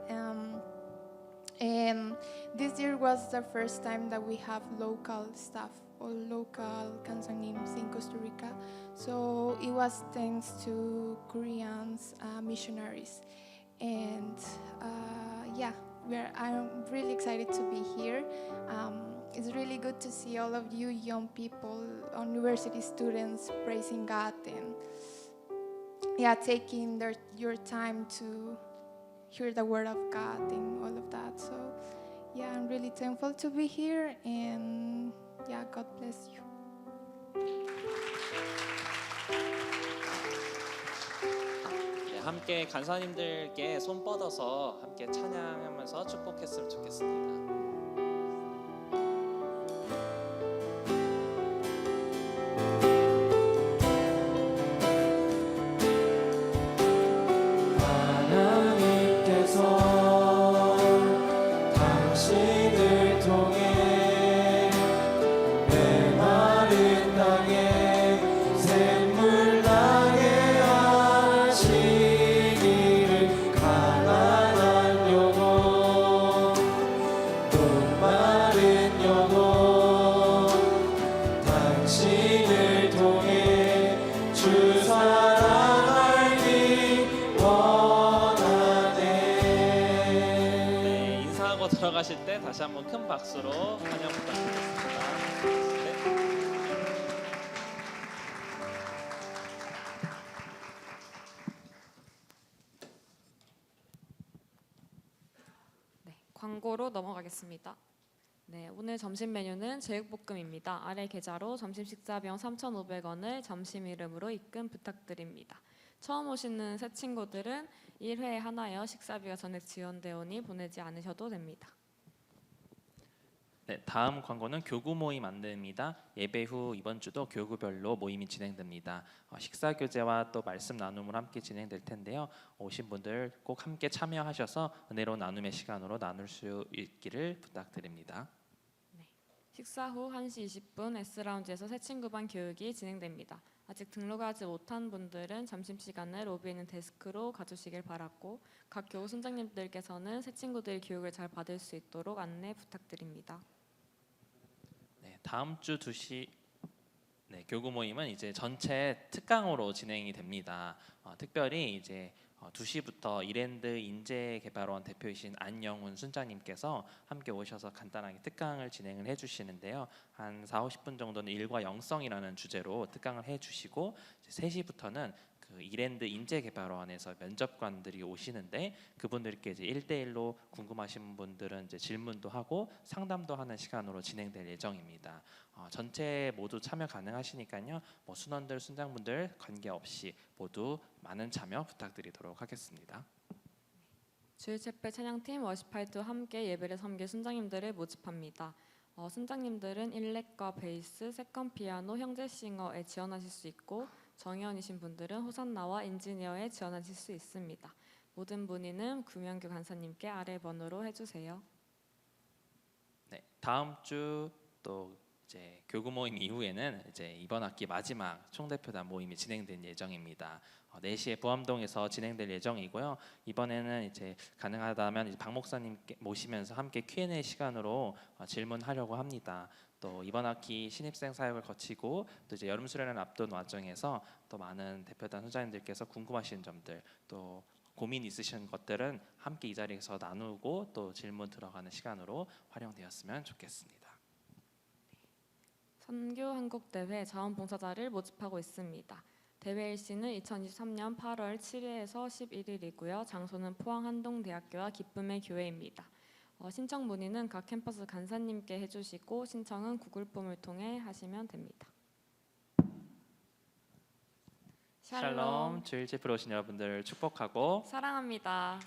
And this year was the first time that we have local staff or local Kansanims in Costa Rica. So it was thanks to Koreans missionaries. And yeah, I'm really excited to be here. It's really good to see all of you young people, university students praising God and taking your time to hear the word of God and all of that. So yeah, I'm really thankful to be here, and yeah, God bless you. 네, 함께 간사님들께 손 뻗어서 함께 찬양하면서 축복했으면 좋겠습니다. 들어가실 때 다시 한번 큰 박수로 환영 부탁드리겠습니다. 네, 광고로 넘어가겠습니다. 네, 오늘 점심 메뉴는 제육볶음입니다. 아래 계좌로 점심 식사비용 3,500원을 점심 이름으로 입금 부탁드립니다. 처음 오시는 새 친구들은 1회에 하나여 식사비가 전액 지원되오니 보내지 않으셔도 됩니다. 네, 다음 광고는 교구 모임 안내입니다. 예배 후 이번 주도 교구별로 모임이 진행됩니다. 식사 교제와 또 말씀 나눔을 함께 진행될 텐데요. 오신 분들 꼭 함께 참여하셔서 은혜로운 나눔의 시간으로 나눌 수 있기를 부탁드립니다. 네, 식사 후 1시 20분 S라운지에서 새 친구반 교육이 진행됩니다. 아직 등록하지 못한 분들은 점심시간에 로비에 있는 데스크로 가주시길 바랐고, 각 교우 선장님들께서는 새 친구들이 교육을 잘 받을 수 있도록 안내 부탁드립니다. 네, 다음 주 2시 교구 모임은 이제 전체 특강으로 진행이 됩니다. 특별히 이제 2시부터 이랜드 인재개발원 대표이신 안영훈 순장님께서 함께 오셔서 간단하게 특강을 진행을 해주시는데요. 한 4-50분 정도는 일과 영성이라는 주제로 특강을 해주시고 3시부터는 그 이랜드 인재개발원에서 면접관들이 오시는데 그분들께 이제 1대1로 궁금하신 분들은 이제 질문도 하고 상담도 하는 시간으로 진행될 예정입니다. 전체 모두 참여 가능하시니까요. 뭐 순원들, 순장분들 관계없이 모두 많은 참여 부탁드리도록 하겠습니다. 주일체플 찬양팀 워시파이트와 함께 예배를 섬길 순장님들을 모집합니다. 순장님들은 일렉과 베이스, 세컨 피아노, 형제싱어에 지원하실 수 있고 정회원이신 분들은 호산나와 엔지니어에 지원하실 수 있습니다. 모든 문의는 구명규 간사님께 아래 번호로 해주세요. 네, 다음 주 또 이제 교구 모임 이후에는 이제 이번 학기 마지막 총대표단 모임이 진행될 예정입니다. 4시에 부암동에서 진행될 예정이고요. 이번에는 이제 가능하다면 이제 박 목사님께 모시면서 함께 Q&A 시간으로 질문하려고 합니다. 또 이번 학기 신입생 사역을 거치고 또 이제 여름 수련을 앞둔 와중에서 또 많은 대표단 소장님들께서 궁금하신 점들 또 고민 있으신 것들은 함께 이 자리에서 나누고 또 질문 들어가는 시간으로 활용되었으면 좋겠습니다. 선교 한국대회 자원봉사자를 모집하고 있습니다. 대회 일시는 2023년 8월 7일에서 11일이고요. 장소는 포항 한동대학교와 기쁨의 교회입니다. 신청 문의는 각 캠퍼스 간사님께 해주시고 신청은 구글 폼을 통해 하시면 됩니다. 샬롬 주일체플 오신 여러분들 축복하고 사랑합니다.